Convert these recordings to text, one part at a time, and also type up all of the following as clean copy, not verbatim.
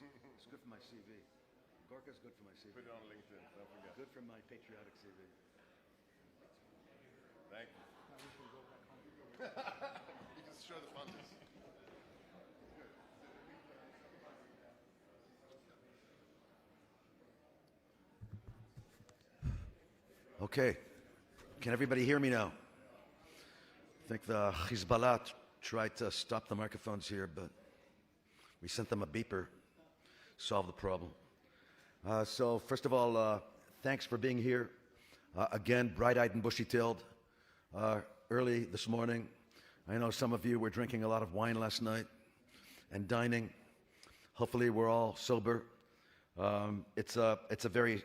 It's good for my CV. Gorka's good for my CV. Put it on LinkedIn, don't forget. Good for my patriotic CV. Thank you. You can show the funders. Okay. Can everybody hear me now? I think the Hezbollah tried to stop the microphones here, but we sent them a beeper. Solved the problem. So first of all, thanks for being here. Again, bright-eyed and bushy-tailed early this morning. I know some of you were drinking a lot of wine last night and dining. Hopefully we're all sober. It's a very,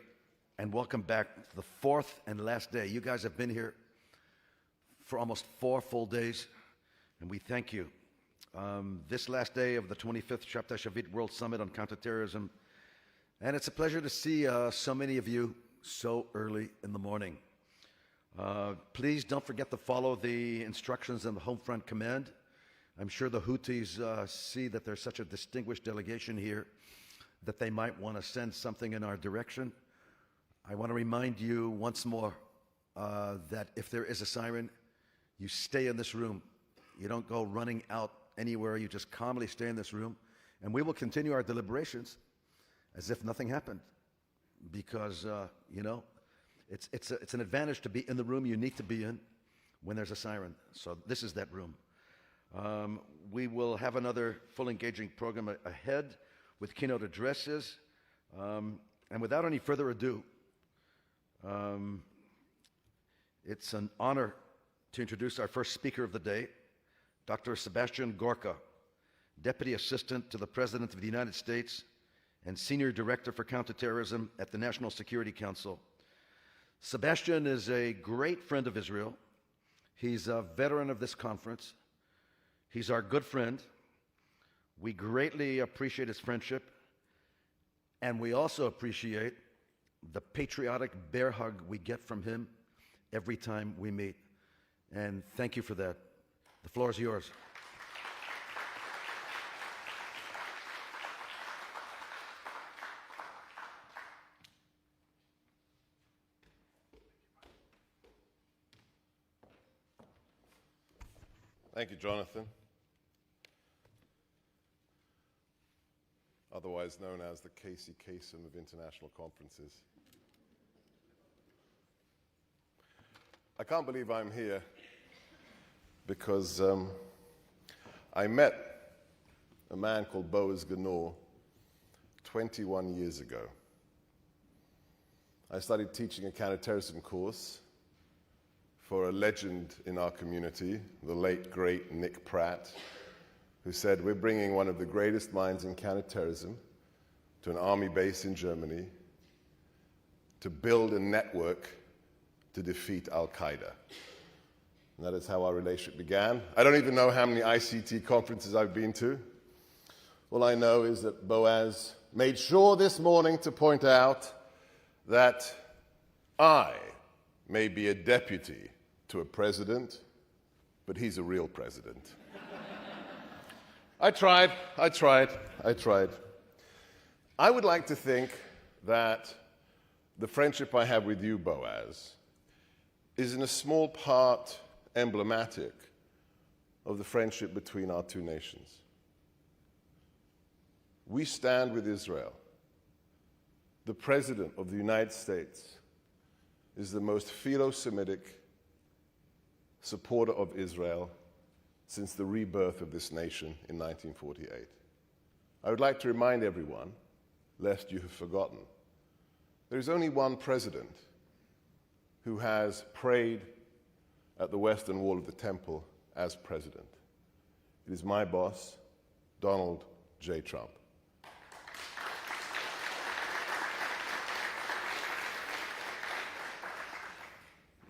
and welcome back to the fourth and last day. You guys have been here for almost 4 full days, and we thank you. This last day of the 25th Shabtai World Summit on Counter-Terrorism, and it's a pleasure to see so many of you so early in the morning. Please don't forget to follow the instructions in the Home Front Command. I'm sure the Houthis see that there's such a distinguished delegation here that they might want to send something in our direction. I want to remind you once more that if there is a siren, you stay in this room. You don't go running out anywhere. You just calmly stay in this room, and we will continue our deliberations as if nothing happened, because you know, it's an advantage to be in the room you need to be in when there's a siren. So this is that room. We will have another full engaging program ahead with keynote addresses, and without any further ado, it's an honor to introduce our first speaker of the day, Dr. Sebastian Gorka, Deputy Assistant to the President of the United States and Senior Director for Counterterrorism at the National Security Council. Sebastian is a great friend of Israel. He's a veteran of this conference. He's our good friend. We greatly appreciate his friendship, and we also appreciate the patriotic bear hug we get from him every time we meet. And thank you for that. The floor is yours. Thank you, Jonathan. Otherwise known as the Casey Kasem of international conferences. I can't believe I'm here because I met a man called Boaz Ganor 21 years ago. I started teaching a counterterrorism course for a legend in our community, the late, great Nick Pratt, who said, we're bringing one of the greatest minds in counterterrorism to an army base in Germany to build a network to defeat Al-Qaeda. And that is how our relationship began. I don't even know how many ICT conferences I've been to. All I know is that Boaz made sure this morning to point out that I may be a deputy to a president, but he's a real president. I tried. I would like to think that the friendship I have with you, Boaz, is in a small part emblematic of the friendship between our two nations. We stand with Israel. The President of the United States is the most philo-Semitic supporter of Israel since the rebirth of this nation in 1948. I would like to remind everyone, lest you have forgotten, there is only one president who has prayed at the Western Wall of the Temple as president. It is my boss, Donald J. Trump.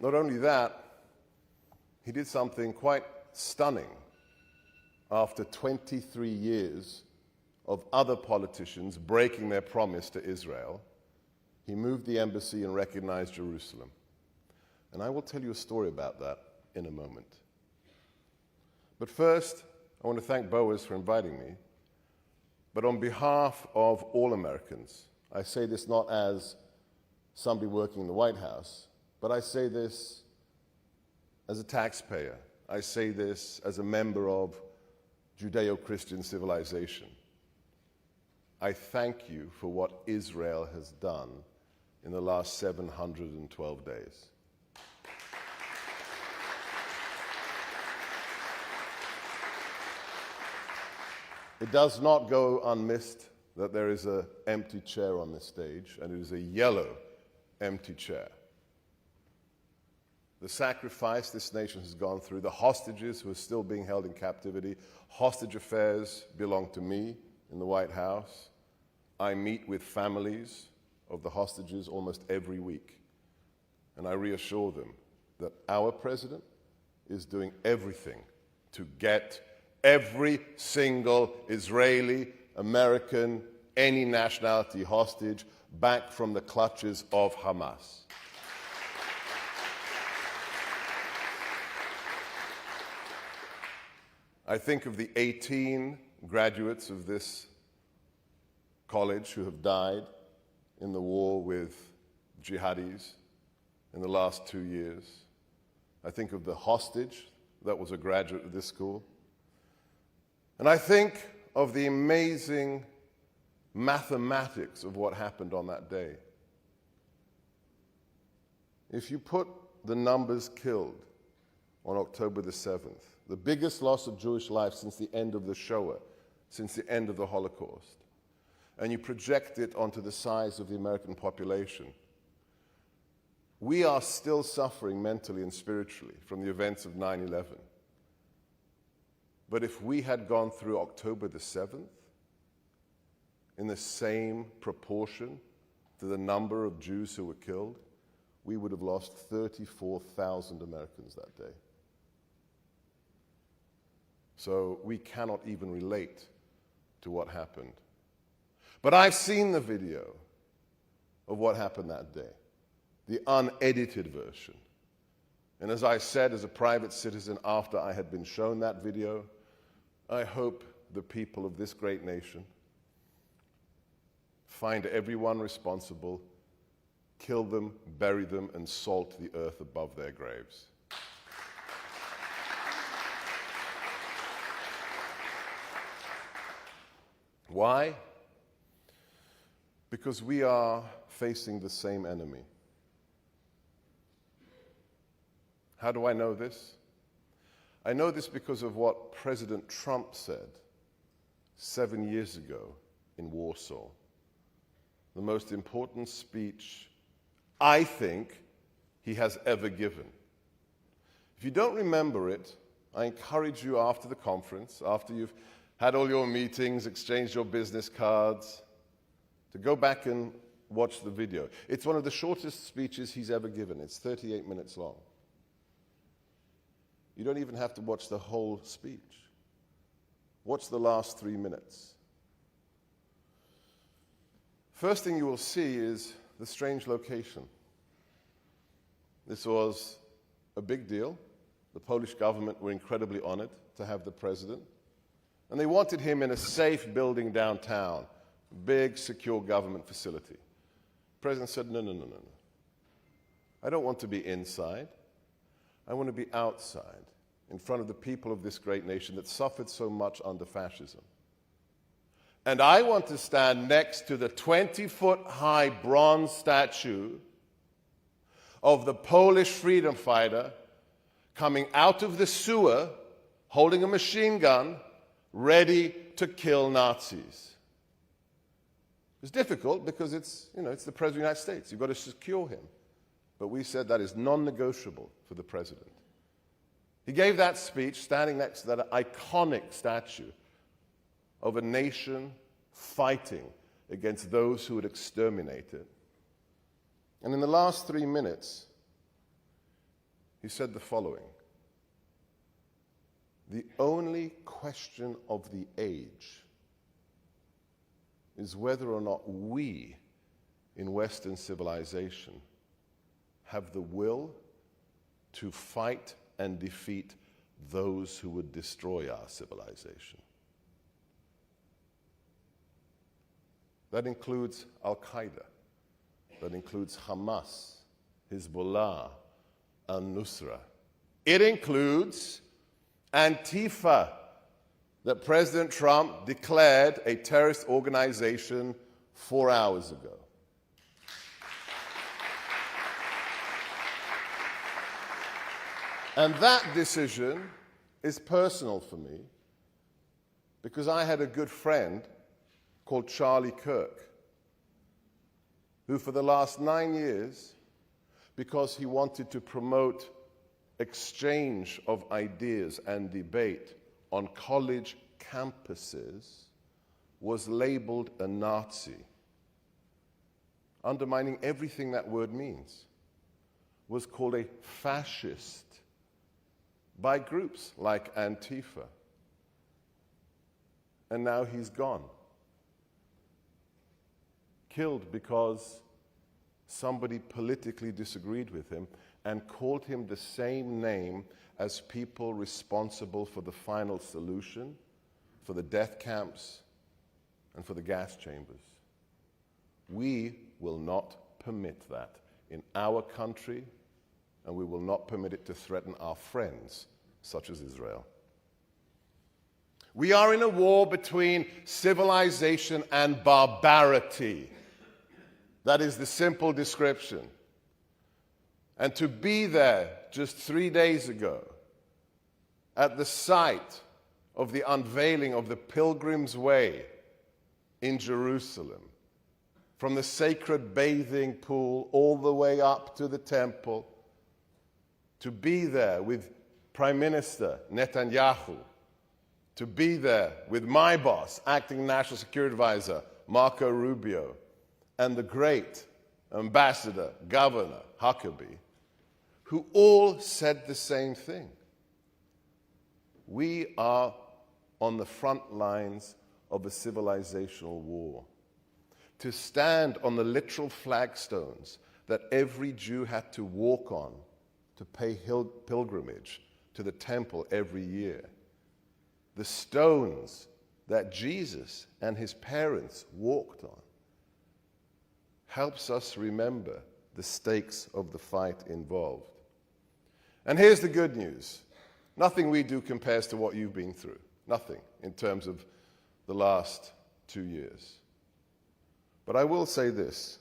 Not only that, he did something quite stunning after 23 years of other politicians breaking their promise to Israel. He moved the embassy and recognized Jerusalem. And I will tell you a story about that in a moment. But first, I want to thank Boaz for inviting me. But on behalf of all Americans, I say this not as somebody working in the White House, but I say this as a taxpayer. I say this as a member of Judeo-Christian civilization. I thank you for what Israel has done in the last 712 days. It does not go unmissed that there is an empty chair on this stage, and it is a yellow empty chair. The sacrifice this nation has gone through, the hostages who are still being held in captivity, hostage affairs belong to me in the White House. I meet with families of the hostages almost every week, and I reassure them that our president is doing everything to get every single Israeli, American, any nationality hostage back from the clutches of Hamas. I think of the 18 graduates of this college who have died in the war with jihadis in the last 2 years. I think of the hostage that was a graduate of this school. And I think of the amazing mathematics of what happened on that day. If you put the numbers killed on October the 7th, the biggest loss of Jewish life since the end of the Shoah, since the end of the Holocaust, and you project it onto the size of the American population, we are still suffering mentally and spiritually from the events of 9/11. But if we had gone through October the 7th in the same proportion to the number of Jews who were killed, we would have lost 34,000 Americans that day. So we cannot even relate to what happened. But I've seen the video of what happened that day, the unedited version. And as I said as a private citizen after I had been shown that video, I hope the people of this great nation find everyone responsible, kill them, bury them, and salt the earth above their graves. Why? Because we are facing the same enemy. How do I know this? I know this because of what President Trump said 7 years ago in Warsaw. The most important speech I think he has ever given. If you don't remember it, I encourage you after the conference, after you've had all your meetings, exchanged your business cards, to go back and watch the video. It's one of the shortest speeches he's ever given. It's 38 minutes long. You don't even have to watch the whole speech. Watch the last 3 minutes. First thing you will see is the strange location. This was a big deal. The Polish government were incredibly honored to have the president. And they wanted him in a safe building downtown, big, secure government facility. The president said, no. I don't want to be inside. I want to be outside, in front of the people of this great nation that suffered so much under fascism. And I want to stand next to the 20-foot-high bronze statue of the Polish freedom fighter coming out of the sewer, holding a machine gun, ready to kill Nazis. It's difficult because it's the President of the United States. You've got to secure him. But we said that is non-negotiable for the President. He gave that speech standing next to that iconic statue of a nation fighting against those who would exterminate it. And in the last 3 minutes, he said the following: the only question of the age is whether or not we in Western civilization have the will to fight and defeat those who would destroy our civilization. That includes Al-Qaeda. That includes Hamas, Hezbollah, al-Nusra. It includes Antifa, that President Trump declared a terrorist organization 4 hours ago. And that decision is personal for me because I had a good friend called Charlie Kirk, who for the last 9 years, because he wanted to promote exchange of ideas and debate on college campuses, was labeled a Nazi, undermining everything that word means, was called a fascist by groups like Antifa. And now he's gone. Killed because somebody politically disagreed with him and called him the same name as people responsible for the final solution, for the death camps, and for the gas chambers. We will not permit that in our country, and we will not permit it to threaten our friends, such as Israel. We are in a war between civilization and barbarity. That is the simple description. And to be there just 3 days ago at the site of the unveiling of the Pilgrim's Way in Jerusalem, from the sacred bathing pool all the way up to the temple, to be there with Prime Minister Netanyahu, to be there with my boss, Acting National Security Advisor Marco Rubio, and the great Ambassador, Governor Huckabee, who all said the same thing. We are on the front lines of a civilizational war. To stand on the literal flagstones that every Jew had to walk on to pay pilgrimage to the temple every year. The stones that Jesus and his parents walked on helps us remember the stakes of the fight involved. And here's the good news. Nothing we do compares to what you've been through. Nothing in terms of the last 2 years. But I will say this.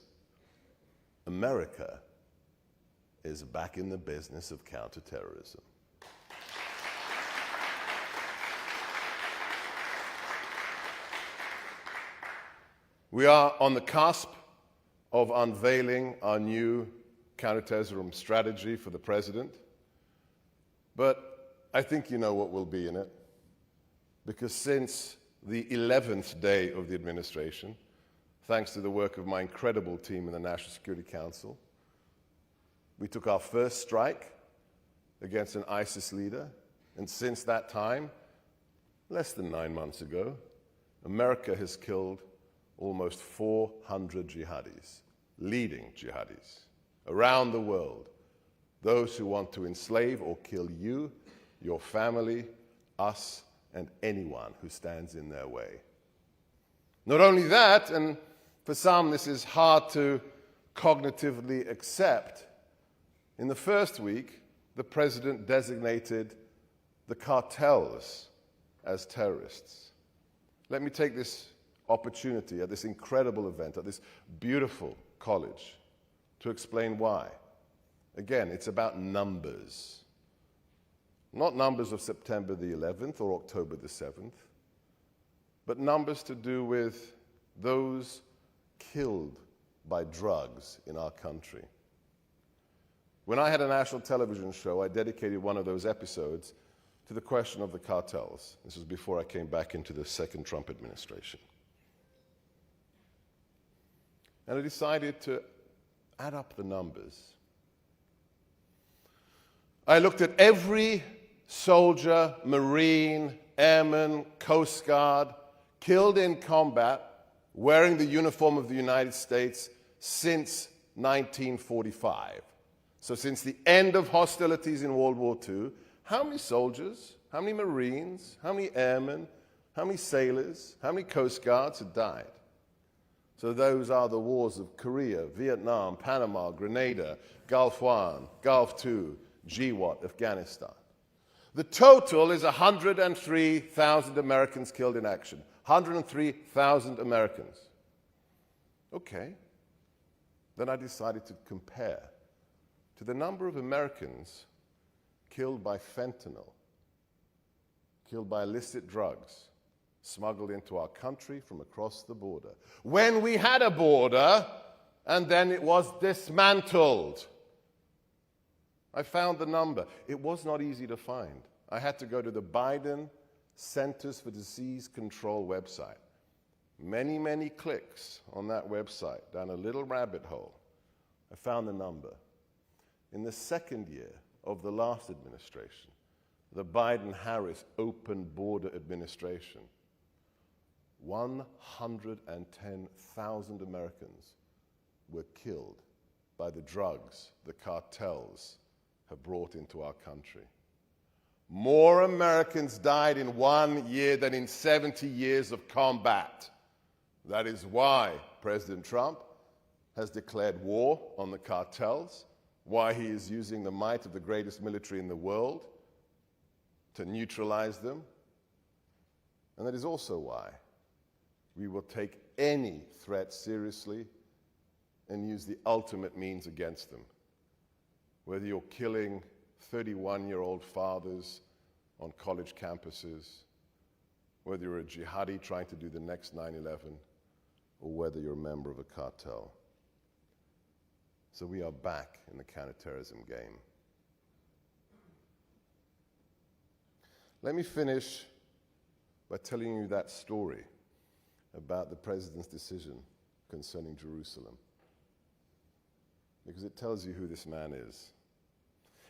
America is back in the business of counterterrorism. We are on the cusp of unveiling our new counterterrorism strategy for the president. But I think you know what will be in it. Because since the 11th day of the administration, thanks to the work of my incredible team in the National Security Council, we took our first strike against an ISIS leader. And since that time, less than 9 months ago, America has killed almost 400 jihadis, leading jihadis, around the world. Those who want to enslave or kill you, your family, us, and anyone who stands in their way. Not only that, and for some this is hard to cognitively accept, in the first week, the president designated the cartels as terrorists. Let me take this opportunity at this incredible event, at this beautiful college, to explain why. Again, it's about numbers. Not numbers of September the 11th or October the 7th, but numbers to do with those killed by drugs in our country. When I had a national television show, I dedicated one of those episodes to the question of the cartels. This was before I came back into the second Trump administration. And I decided to add up the numbers. I looked at every soldier, Marine, Airman, Coast Guard, killed in combat, wearing the uniform of the United States since 1945. So since the end of hostilities in World War II, how many soldiers, how many Marines, how many airmen, how many sailors, how many Coast Guards had died? So those are the wars of Korea, Vietnam, Panama, Grenada, Gulf I, Gulf II, GWAT, Afghanistan. The total is 103,000 Americans killed in action. 103,000 Americans. Okay. Then I decided to compare to the number of Americans killed by fentanyl, killed by illicit drugs, smuggled into our country from across the border. When we had a border, and then it was dismantled. I found the number. It was not easy to find. I had to go to the Biden Centers for Disease Control website. Many, many clicks on that website, down a little rabbit hole. I found the number. In the second year of the last administration, the Biden-Harris open border administration, 110,000 Americans were killed by the drugs the cartels have brought into our country. More Americans died in 1 year than in 70 years of combat. That is why President Trump has declared war on the cartels, why he is using the might of the greatest military in the world to neutralize them. And that is also why we will take any threat seriously and use the ultimate means against them. Whether you're killing 31-year-old fathers on college campuses, whether you're a jihadi trying to do the next 9/11, or whether you're a member of a cartel. So we are back in the counterterrorism game. Let me finish by telling you that story about the president's decision concerning Jerusalem, because it tells you who this man is.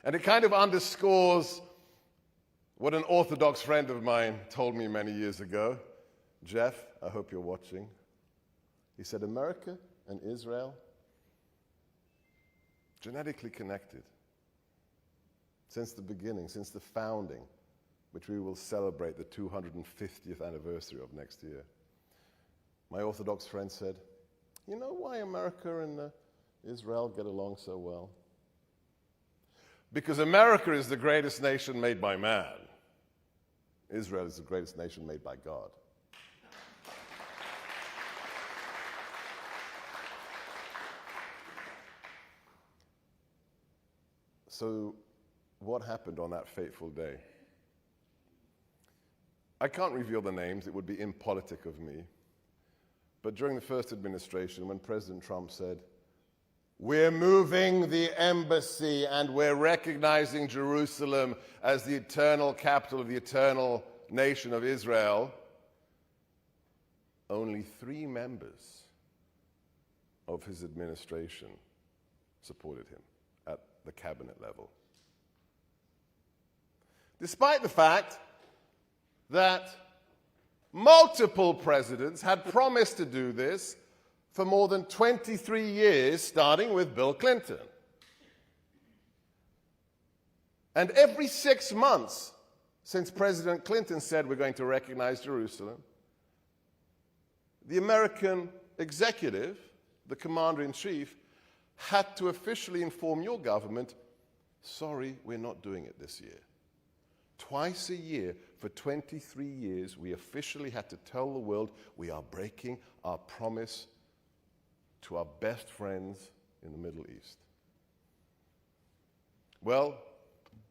And it kind of underscores what an Orthodox friend of mine told me many years ago. Jeff, I hope you're watching. He said, America and Israel, genetically connected since the beginning, since the founding, which we will celebrate the 250th anniversary of next year. My Orthodox friend said, you know why America and Israel get along so well? Because America is the greatest nation made by man. Israel is the greatest nation made by God. So, what happened on that fateful day? I can't reveal the names, it would be impolitic of me. But during the first administration, when President Trump said, we're moving the embassy and we're recognizing Jerusalem as the eternal capital of the eternal nation of Israel, only 3 members of his administration supported him at the cabinet level. Despite the fact that multiple presidents had promised to do this for more than 23 years, starting with Bill Clinton. And every 6 months since President Clinton said we're going to recognize Jerusalem, the American executive, the commander-in-chief, had to officially inform your government, sorry, we're not doing it this year. Twice a year for 23 years, we officially had to tell the world we are breaking our promise to our best friends in the Middle East. Well,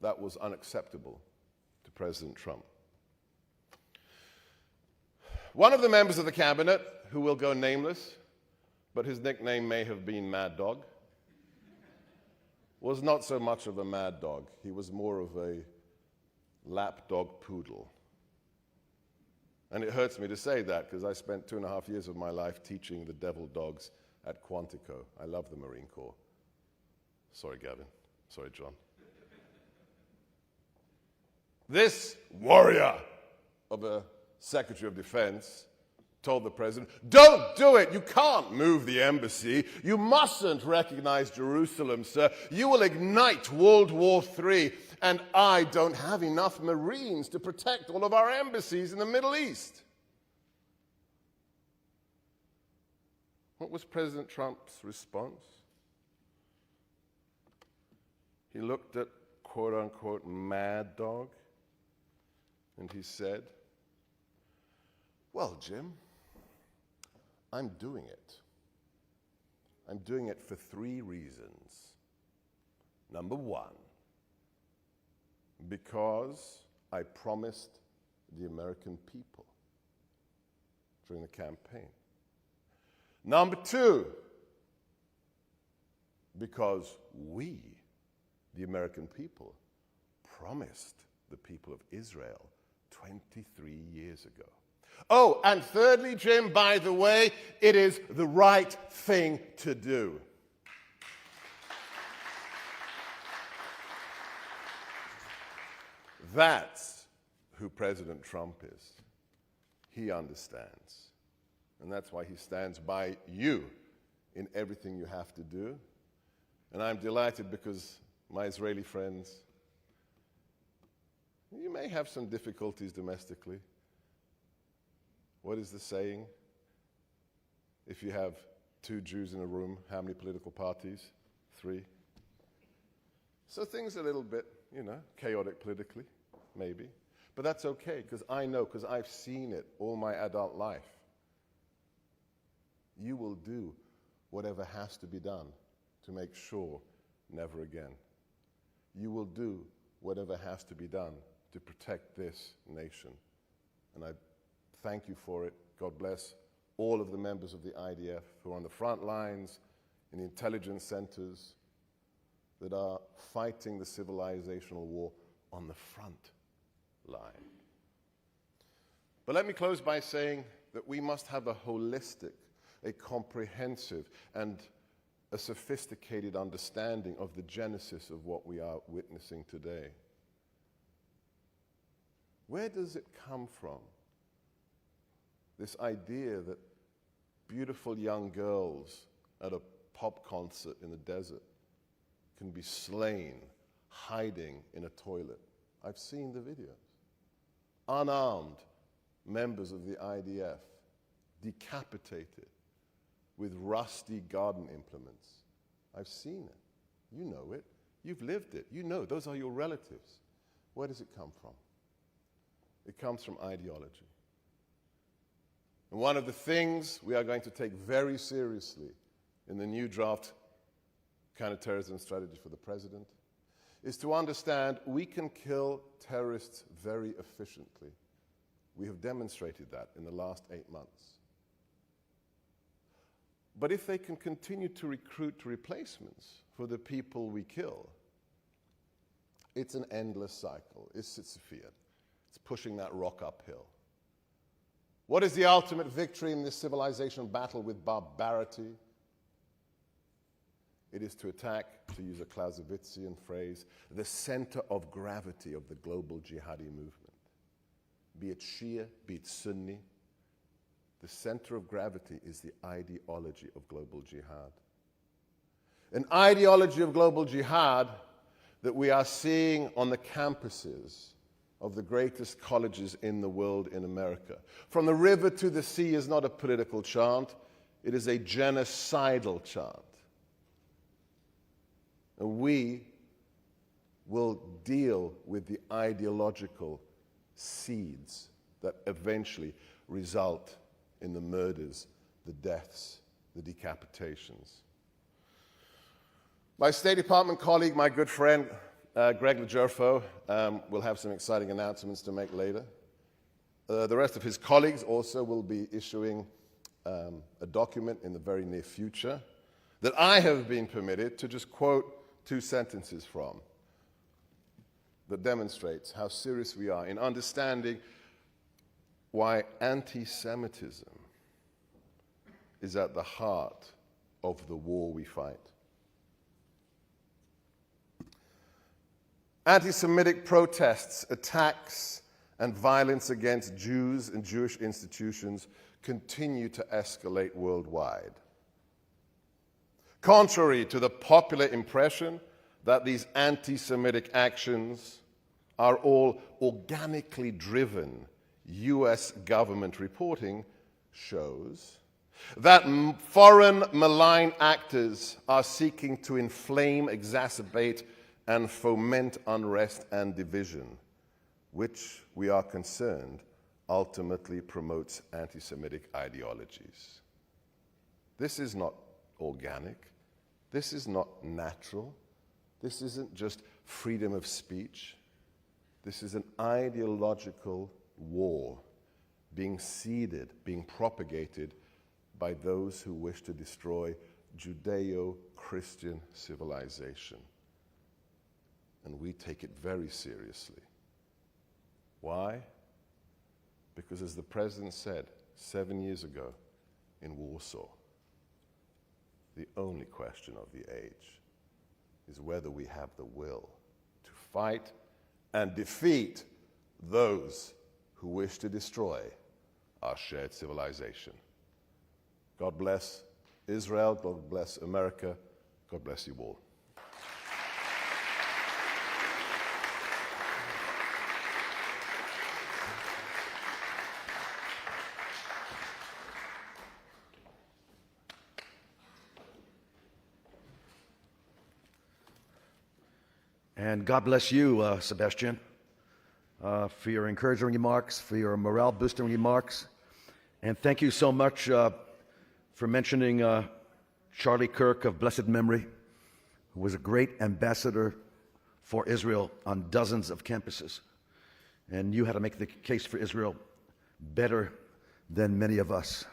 that was unacceptable to President Trump. One of the members of the cabinet, who will go nameless, but his nickname may have been Mad Dog, was not so much of a mad dog. He was more of a lapdog poodle. And it hurts me to say that because I spent 2.5 years of my life teaching the devil dogs at Quantico. I love the Marine Corps. Sorry, Gavin. Sorry, John. This warrior of a Secretary of Defense told the president, don't do it. You can't move the embassy. You mustn't recognize Jerusalem, sir. You will ignite World War III, and I don't have enough Marines to protect all of our embassies in the Middle East. What was President Trump's response? He looked at quote-unquote Mad Dog, and he said, well, Jim, I'm doing it. I'm doing it for 3 reasons. Number 1, because I promised the American people during the campaign. Number 2, because we, the American people, promised the people of Israel 23 years ago. Oh, and thirdly, Jim, by the way, it is the right thing to do. That's who President Trump is. He understands. And that's why he stands by you in everything you have to do. And I'm delighted because my Israeli friends, you may have some difficulties domestically. What is the saying? If you have 2 Jews in a room, how many political parties? 3. So things are a little bit, chaotic politically, maybe. But that's okay, because I know, because I've seen it all my adult life. You will do whatever has to be done to make sure never again. You will do whatever has to be done to protect this nation. And I thank you for it. God bless all of the members of the IDF who are on the front lines, in the intelligence centers, that are fighting the civilizational war on the front line. But let me close by saying that we must have a holistic, a comprehensive, and a sophisticated understanding of the genesis of what we are witnessing today. Where does it come from? This idea that beautiful young girls at a pop concert in the desert can be slain hiding in a toilet. I've seen the videos. Unarmed members of the IDF decapitated with rusty garden implements. I've seen it. You know it. You've lived it. You know, those are your relatives. Where does it come from? It comes from ideology. And one of the things we are going to take very seriously in the new draft counterterrorism strategy for the president is to understand we can kill terrorists very efficiently. We have demonstrated that in the last 8 months. But if they can continue to recruit replacements for the people we kill, it's an endless cycle. It's Sisyphean. It's pushing that rock uphill. What is the ultimate victory in this civilization battle with barbarity? It is to attack, to use a Clausewitzian phrase, the center of gravity of the global jihadi movement. Be it Shia, be it Sunni, the center of gravity is the ideology of global jihad. An ideology of global jihad that we are seeing on the campuses of the greatest colleges in the world in America. From the river to the sea is not a political chant, it is a genocidal chant. And we will deal with the ideological seeds that eventually result in the murders, the deaths, the decapitations. My State Department colleague, my good friend, Greg Legerfo, will have some exciting announcements to make later. The rest of his colleagues also will be issuing a document in the very near future that I have been permitted to just quote 2 sentences from that demonstrates how serious we are in understanding why anti-Semitism is at the heart of the war we fight. Anti-Semitic protests, attacks, and violence against Jews and Jewish institutions continue to escalate worldwide. Contrary to the popular impression that these anti-Semitic actions are all organically driven, US government reporting shows that foreign malign actors are seeking to inflame, exacerbate, and foment unrest and division, which we are concerned ultimately promotes anti-Semitic ideologies. This is not organic. This is not natural. This isn't just freedom of speech. This is an ideological war being seeded, being propagated by those who wish to destroy Judeo-Christian civilization. And we take it very seriously. Why? Because as the President said 7 years ago in Warsaw, the only question of the age is whether we have the will to fight and defeat those who wish to destroy our shared civilization. God bless Israel, God bless America, God bless you all. And God bless you, Sebastian, for your encouraging remarks, for your morale-boosting remarks. And thank you so much for mentioning Charlie Kirk of blessed memory, who was a great ambassador for Israel on dozens of campuses. And you had to make the case for Israel better than many of us.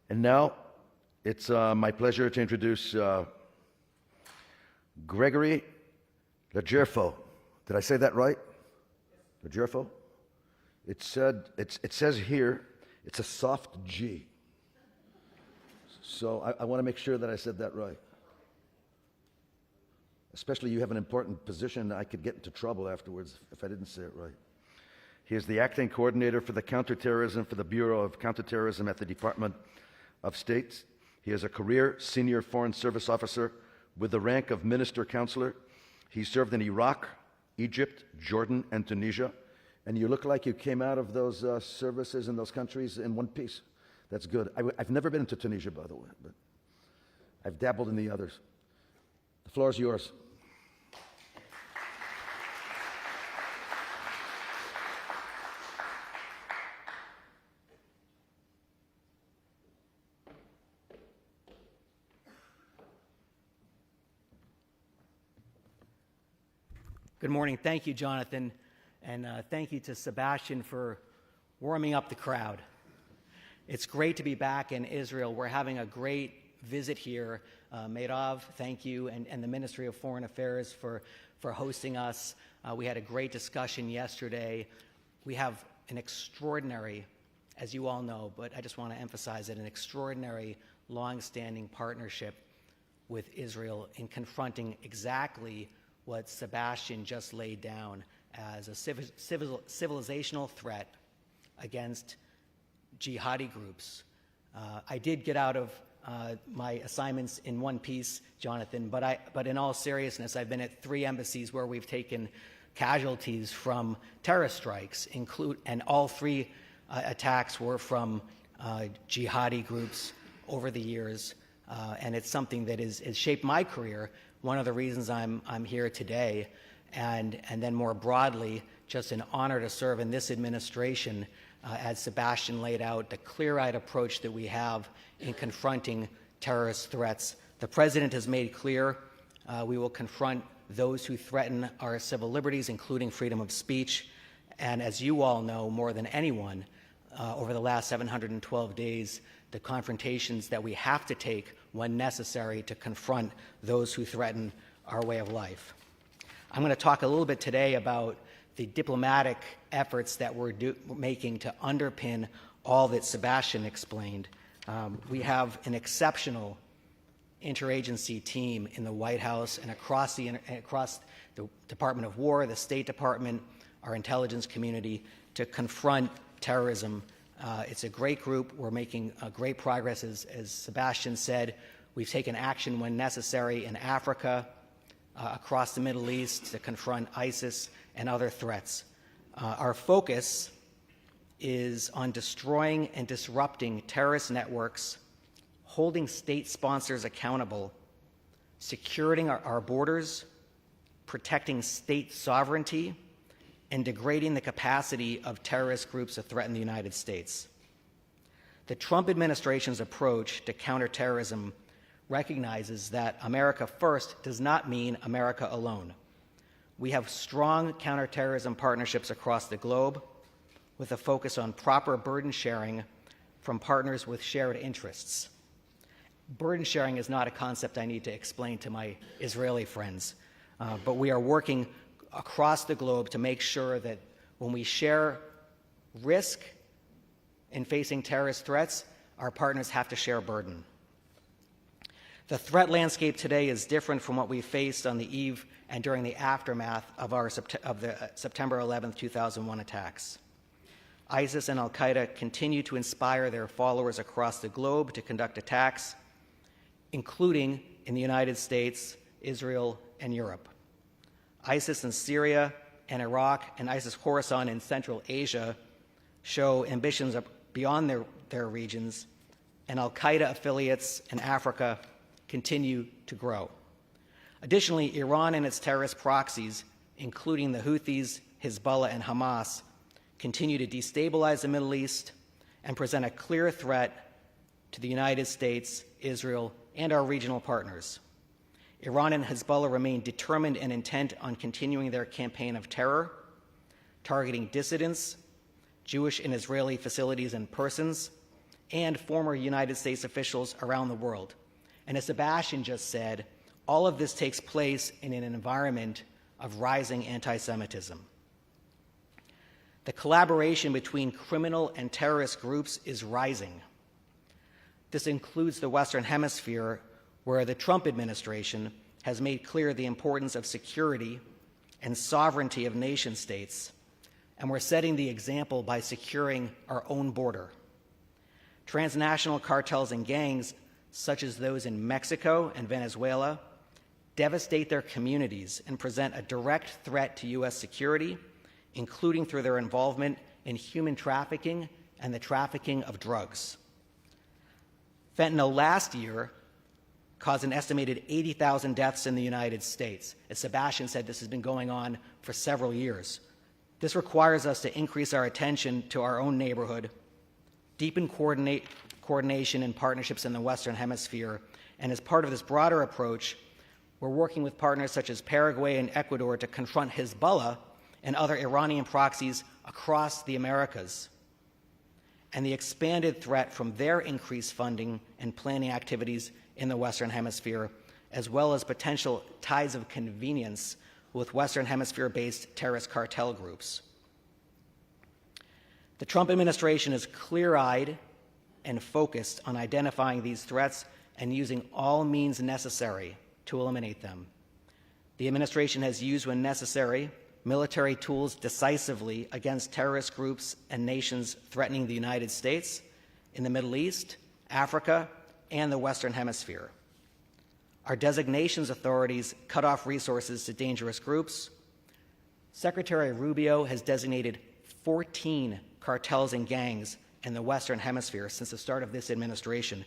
And now, it's my pleasure to introduce Gregory Legerfo. Did I say that right? Legerfo? It says here, it's a soft G. So I want to make sure that I said that right. Especially you have an important position, I could get into trouble afterwards if I didn't say it right. He is the acting coordinator for the Counter-Terrorism for the Bureau of Counter-Terrorism at the Department of State. He is a career senior foreign service officer with the rank of minister counselor. He served in Iraq, Egypt, Jordan, and Tunisia. And you look like you came out of those services in those countries in one piece. That's good. I've never been to Tunisia, by the way, but I've dabbled in the others. The floor is yours. Good morning. Thank you, Jonathan, and thank you to Sebastian for warming up the crowd. It's great to be back in Israel. We're having a great visit here. Meirav, thank you, and the Ministry of Foreign Affairs for hosting us. We had a great discussion yesterday. We have an extraordinary, as you all know, but I just want to emphasize it, an extraordinary, long-standing partnership with Israel in confronting exactly what Sebastian just laid down as a civilizational threat against jihadi groups. I did get out of my assignments in one piece, Jonathan, but in all seriousness, I've been at 3 embassies where we've taken casualties from terrorist strikes, and all 3 attacks were from jihadi groups over the years, and it's something that has shaped my career. One of the reasons I'm here today, and then more broadly, just an honor to serve in this administration, as Sebastian laid out, the clear-eyed approach that we have in confronting terrorist threats. The President has made clear we will confront those who threaten our civil liberties, including freedom of speech. And as you all know more than anyone, over the last 712 days, the confrontations that we have to take when necessary to confront those who threaten our way of life. I'm going to talk a little bit today about the diplomatic efforts that we're making to underpin all that Sebastian explained. We have an exceptional interagency team in the White House and across the Department of War, the State Department, our intelligence community, to confront terrorism. It's a great group. We're making great progress. As Sebastian said, We've taken action when necessary in Africa, across the Middle East to confront ISIS and other threats. Our focus is on destroying and disrupting terrorist networks, holding state sponsors accountable, securing our borders, protecting state sovereignty, and degrading the capacity of terrorist groups to threaten the United States. The Trump administration's approach to counterterrorism recognizes that America first does not mean America alone. We have strong counterterrorism partnerships across the globe with a focus on proper burden sharing from partners with shared interests. Burden sharing is not a concept I need to explain to my Israeli friends, but we are working across the globe to make sure that when we share risk in facing terrorist threats, our partners have to share burden. The threat landscape today is different from what we faced on the eve and during the aftermath of the September 11, 2001 attacks. ISIS and al-Qaeda continue to inspire their followers across the globe to conduct attacks, including in the United States, Israel, and Europe. ISIS in Syria and Iraq and ISIS Khorasan in Central Asia show ambitions beyond their regions, and al-Qaeda affiliates in Africa continue to grow. Additionally, Iran and its terrorist proxies, including the Houthis, Hezbollah, and Hamas, continue to destabilize the Middle East and present a clear threat to the United States, Israel, and our regional partners. Iran and Hezbollah remain determined and intent on continuing their campaign of terror, targeting dissidents, Jewish and Israeli facilities and persons, and former United States officials around the world. And as Sebastian just said, all of this takes place in an environment of rising anti-Semitism. The collaboration between criminal and terrorist groups is rising. This includes the Western Hemisphere, where the Trump administration has made clear the importance of security and sovereignty of nation states, and we're setting the example by securing our own border. Transnational cartels and gangs, such as those in Mexico and Venezuela, devastate their communities and present a direct threat to U.S. security, including through their involvement in human trafficking and the trafficking of drugs. Fentanyl last year caused an estimated 80,000 deaths in the United States. As Sebastian said, this has been going on for several years. This requires us to increase our attention to our own neighborhood, deepen coordination and partnerships in the Western Hemisphere, and as part of this broader approach, we're working with partners such as Paraguay and Ecuador to confront Hezbollah and other Iranian proxies across the Americas, and the expanded threat from their increased funding and planning activities in the Western Hemisphere, as well as potential ties of convenience with Western Hemisphere-based terrorist cartel groups. The Trump administration is clear-eyed and focused on identifying these threats and using all means necessary to eliminate them. The administration has used, when necessary, military tools decisively against terrorist groups and nations threatening the United States, in the Middle East, Africa, and the Western Hemisphere. Our designations authorities cut off resources to dangerous groups. Secretary Rubio has designated 14 cartels and gangs in the Western Hemisphere since the start of this administration,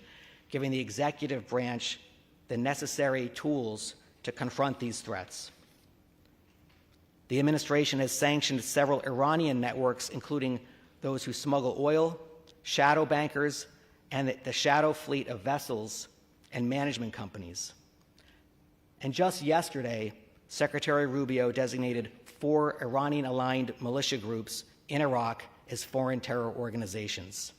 giving the executive branch the necessary tools to confront these threats. The administration has sanctioned several Iranian networks, including those who smuggle oil, shadow bankers, and the shadow fleet of vessels and management companies. And just yesterday, Secretary Rubio designated 4 Iranian-aligned militia groups in Iraq as foreign terror organizations.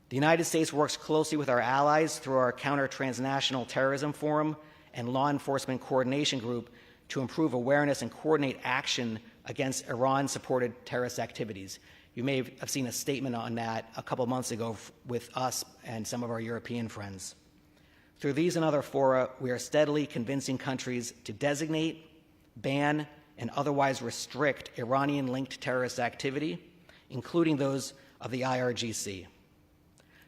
The United States works closely with our allies through our Counter-Transnational Terrorism Forum and Law Enforcement Coordination Group to improve awareness and coordinate action against Iran-supported terrorist activities. You may have seen a statement on that a couple months ago with us and some of our European friends. Through these and other fora, we are steadily convincing countries to designate, ban, and otherwise restrict Iranian-linked terrorist activity, including those of the IRGC.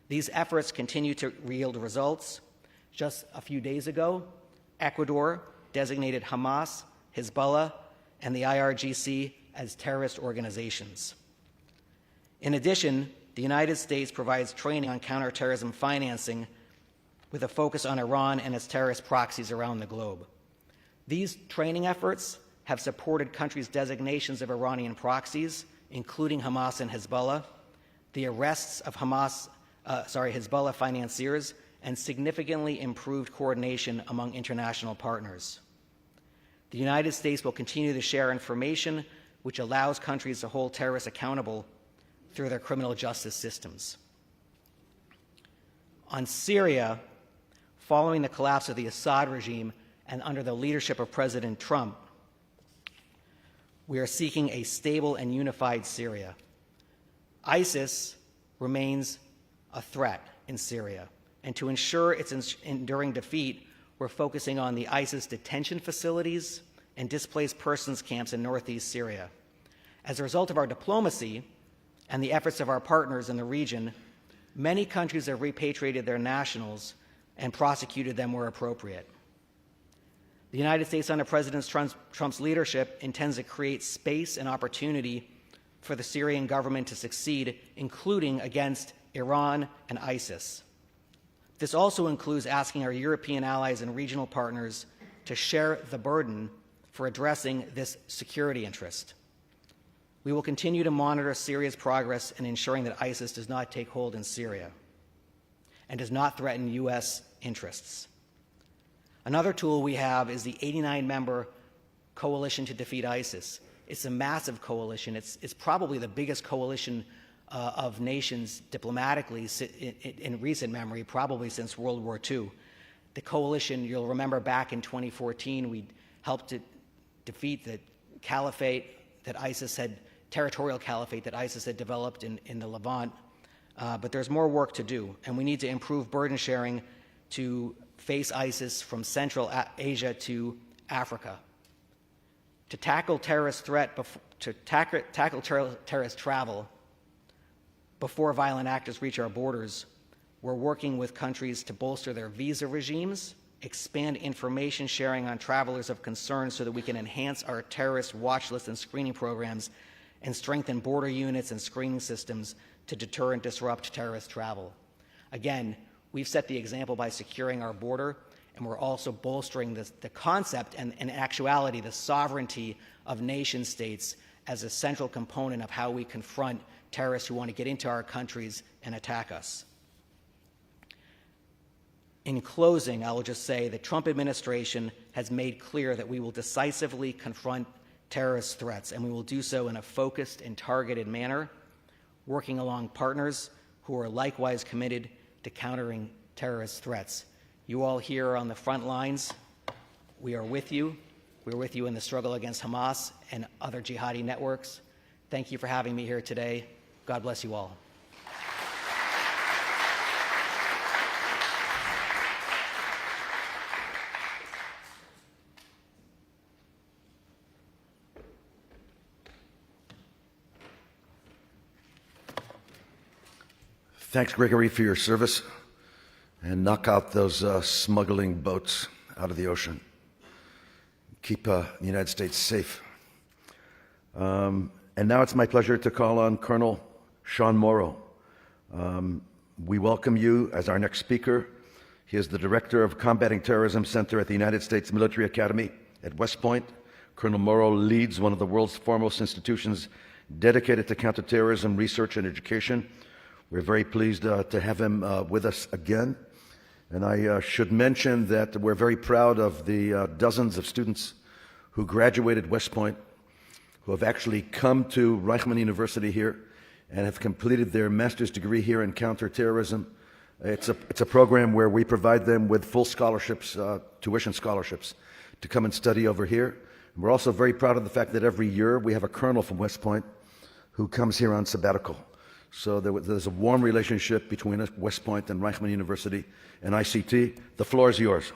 These efforts continue to yield results. Just a few days ago, Ecuador designated Hamas, Hezbollah, and the IRGC as terrorist organizations. In addition, the United States provides training on counterterrorism financing with a focus on Iran and its terrorist proxies around the globe. These training efforts have supported countries' designations of Iranian proxies, including Hamas and Hezbollah, the arrests of Hezbollah financiers, and significantly improved coordination among international partners. The United States will continue to share information which allows countries to hold terrorists accountable through their criminal justice systems. On Syria, following the collapse of the Assad regime and under the leadership of President Trump, we are seeking a stable and unified Syria. ISIS remains a threat in Syria, and to ensure its enduring defeat, we're focusing on the ISIS detention facilities and displaced persons camps in northeast Syria. As a result of our diplomacy and the efforts of our partners in the region, many countries have repatriated their nationals and prosecuted them where appropriate. The United States, under President Trump's leadership, intends to create space and opportunity for the Syrian government to succeed, including against Iran and ISIS. This also includes asking our European allies and regional partners to share the burden for addressing this security interest. We will continue to monitor Syria's progress in ensuring that ISIS does not take hold in Syria and does not threaten U.S. interests. Another tool we have is the 89-member Coalition to Defeat ISIS. It's a massive coalition. It's probably the biggest coalition of nations diplomatically in recent memory, probably since World War II. The coalition, you'll remember back in 2014, we helped to defeat the caliphate that ISIS had, territorial caliphate that ISIS had developed in the Levant. But there's more work to do, and we need to improve burden sharing to face ISIS from Central Asia to Africa. To tackle terrorist terrorist travel before violent actors reach our borders, we're working with countries to bolster their visa regimes, expand information sharing on travelers of concern so that we can enhance our terrorist watch list and screening programs, and strengthen border units and screening systems to deter and disrupt terrorist travel. Again, we've set the example by securing our border, and we're also bolstering the concept and, in actuality, the sovereignty of nation states as a central component of how we confront terrorists who want to get into our countries and attack us. In closing, I will just say the Trump administration has made clear that we will decisively confront terrorist threats, and we will do so in a focused and targeted manner, working along partners who are likewise committed to countering terrorist threats. You all here on the front lines, we are with you. We're with you in the struggle against Hamas and other jihadi networks. Thank you for having me here today. God bless you all. Thanks, Gregory, for your service, and knock out those smuggling boats out of the ocean. Keep the United States safe. And now it's my pleasure to call on Colonel Sean Moro. We welcome you as our next speaker. He is the Director of Combating Terrorism Center at the United States Military Academy at West Point. Colonel Moro leads one of the world's foremost institutions dedicated to counterterrorism research and education. We're very pleased to have him with us again. And I should mention that we're very proud of the dozens of students who graduated West Point, who have actually come to Reichman University here and have completed their master's degree here in counterterrorism. It's a program where we provide them with full scholarships, tuition scholarships, to come and study over here. And we're also very proud of the fact that every year we have a colonel from West Point who comes here on sabbatical. So there's a warm relationship between West Point and Reichman University and ICT. The floor is yours.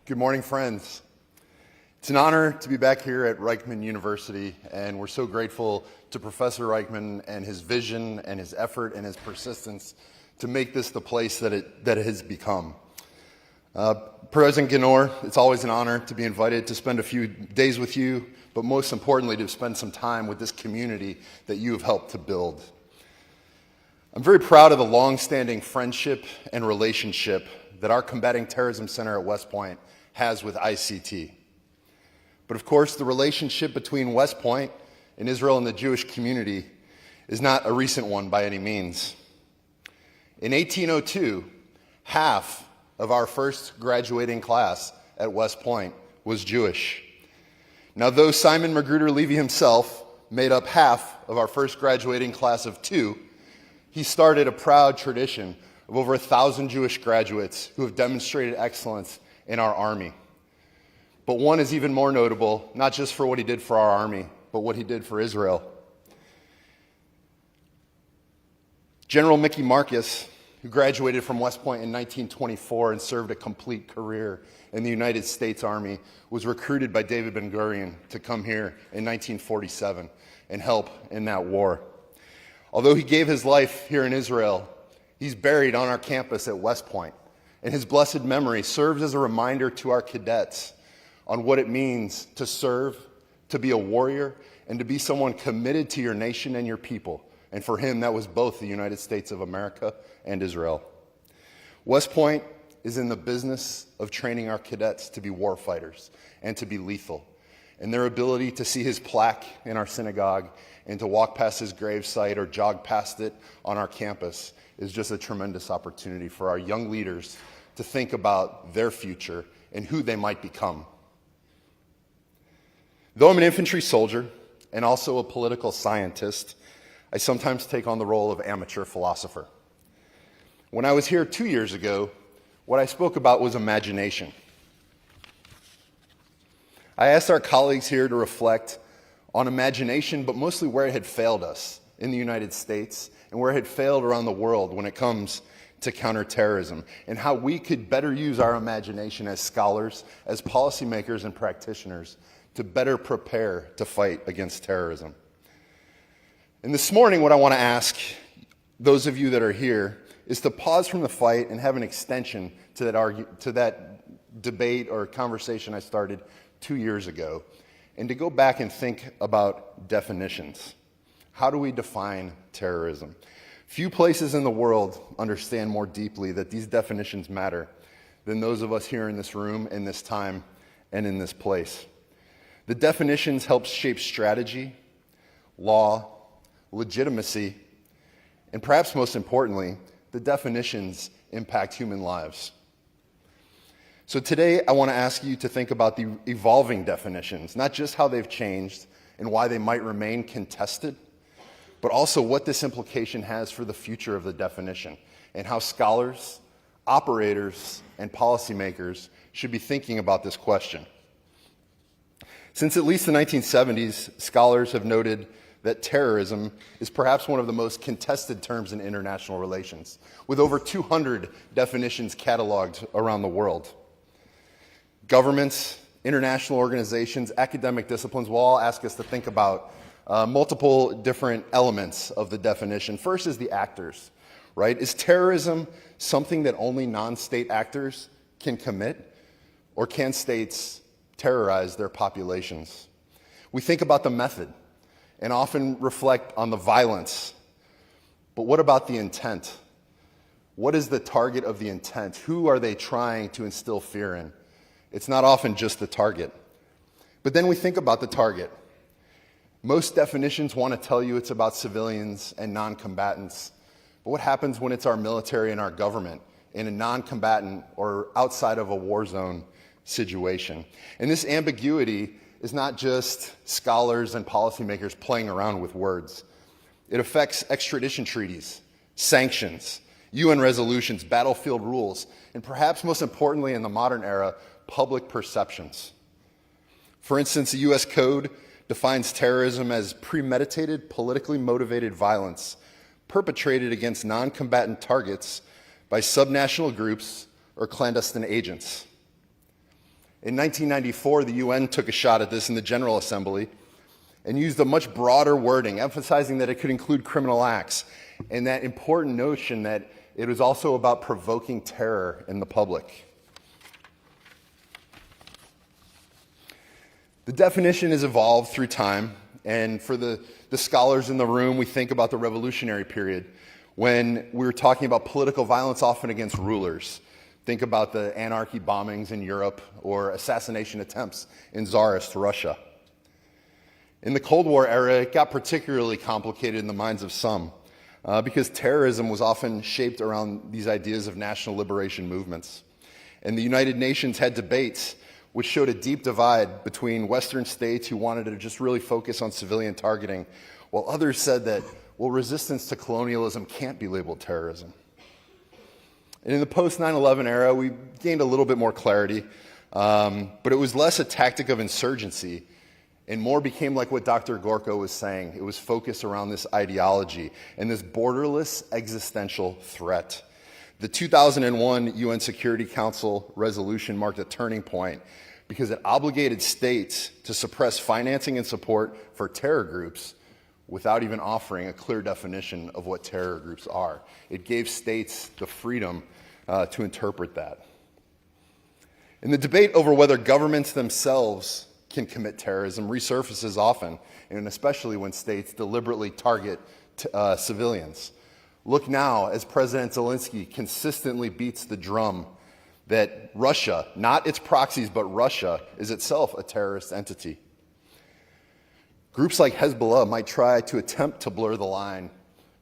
Good morning, friends. It's an honor to be back here at Reichman University, and we're so grateful to Professor Reichman and his vision and his effort and his persistence to make this the place that it has become. President Ginor, it's always an honor to be invited to spend a few days with you, but most importantly, to spend some time with this community that you have helped to build. I'm very proud of the long-standing friendship and relationship that our Combating Terrorism Center at West Point has with ICT. But of course, the relationship between West Point and Israel and the Jewish community is not a recent one by any means. In 1802, half of our first graduating class at West Point was Jewish. Now, though Simon Magruder Levy himself made up half of our first graduating class of 2, he started a proud tradition of over 1,000 Jewish graduates who have demonstrated excellence in our Army. But one is even more notable, not just for what he did for our Army, but what he did for Israel. General Mickey Marcus, who graduated from West Point in 1924 and served a complete career in the United States Army, was recruited by David Ben-Gurion to come here in 1947 and help in that war. Although he gave his life here in Israel, he's buried on our campus at West Point, and his blessed memory serves as a reminder to our cadets on what it means to serve, to be a warrior, and to be someone committed to your nation and your people. And for him, that was both the United States of America and Israel. West Point is in the business of training our cadets to be war fighters and to be lethal. And their ability to see his plaque in our synagogue and to walk past his gravesite or jog past it on our campus is just a tremendous opportunity for our young leaders to think about their future and who they might become. Though I'm an infantry soldier and also a political scientist, I sometimes take on the role of amateur philosopher. When I was here 2 years ago, what I spoke about was imagination. I asked our colleagues here to reflect on imagination, but mostly where it had failed us in the United States and where it had failed around the world when it comes to counterterrorism, and how we could better use our imagination as scholars, as policymakers and practitioners to better prepare to fight against terrorism. And this morning, what I want to ask those of you that are here is to pause from the fight and have an extension to that debate or conversation I started 2 years ago, and to go back and think about definitions. How do we define terrorism? Few places in the world understand more deeply that these definitions matter than those of us here in this room, in this time, and in this place. The definitions help shape strategy, law, legitimacy, and perhaps most importantly, the definitions impact human lives. So today, I want to ask you to think about the evolving definitions, not just how they've changed and why they might remain contested, but also what this implication has for the future of the definition and how scholars, operators, and policymakers should be thinking about this question. Since at least the 1970s, scholars have noted that terrorism is perhaps one of the most contested terms in international relations, with over 200 definitions cataloged around the world. Governments, international organizations, academic disciplines will all ask us to think about multiple different elements of the definition. First is the actors, right? Is terrorism something that only non-state actors can commit, or can states terrorize their populations? We think about the method and often reflect on the violence, but what about the intent? What is the target of the intent? Who are they trying to instill fear in? It's not often just the target. But then we think about the target. Most definitions want to tell you it's about civilians and non-combatants. But what happens when it's our military and our government in a non-combatant or outside of a war zone situation? And this ambiguity is not just scholars and policymakers playing around with words. It affects extradition treaties, sanctions, UN resolutions, battlefield rules, and perhaps most importantly in the modern era, public perceptions. For instance, the US Code defines terrorism as premeditated, politically motivated violence perpetrated against non-combatant targets by subnational groups or clandestine agents. In 1994, the UN took a shot at this in the General Assembly and used a much broader wording, emphasizing that it could include criminal acts, and that important notion that it was also about provoking terror in the public. The definition has evolved through time, and for the scholars in the room, we think about the revolutionary period when we were talking about political violence often against rulers. Think about the anarchy bombings in Europe or assassination attempts in Tsarist Russia. In the Cold War era, it got particularly complicated in the minds of some because terrorism was often shaped around these ideas of national liberation movements. And the United Nations had debates which showed a deep divide between Western states who wanted to just really focus on civilian targeting, while others said that, well, resistance to colonialism can't be labeled terrorism. And in the post-9/11 era, we gained a little bit more clarity, but it was less a tactic of insurgency and more became like what Dr. Gorka was saying. It was focused around this ideology and this borderless existential threat. The 2001 UN Security Council resolution marked a turning point because it obligated states to suppress financing and support for terror groups without even offering a clear definition of what terror groups are. It gave states the freedom to interpret that. And the debate over whether governments themselves can commit terrorism resurfaces often, and especially when states deliberately target civilians. Look now as President Zelensky consistently beats the drum that Russia, not its proxies, but Russia, is itself a terrorist entity. Groups like Hezbollah might try to attempt to blur the line,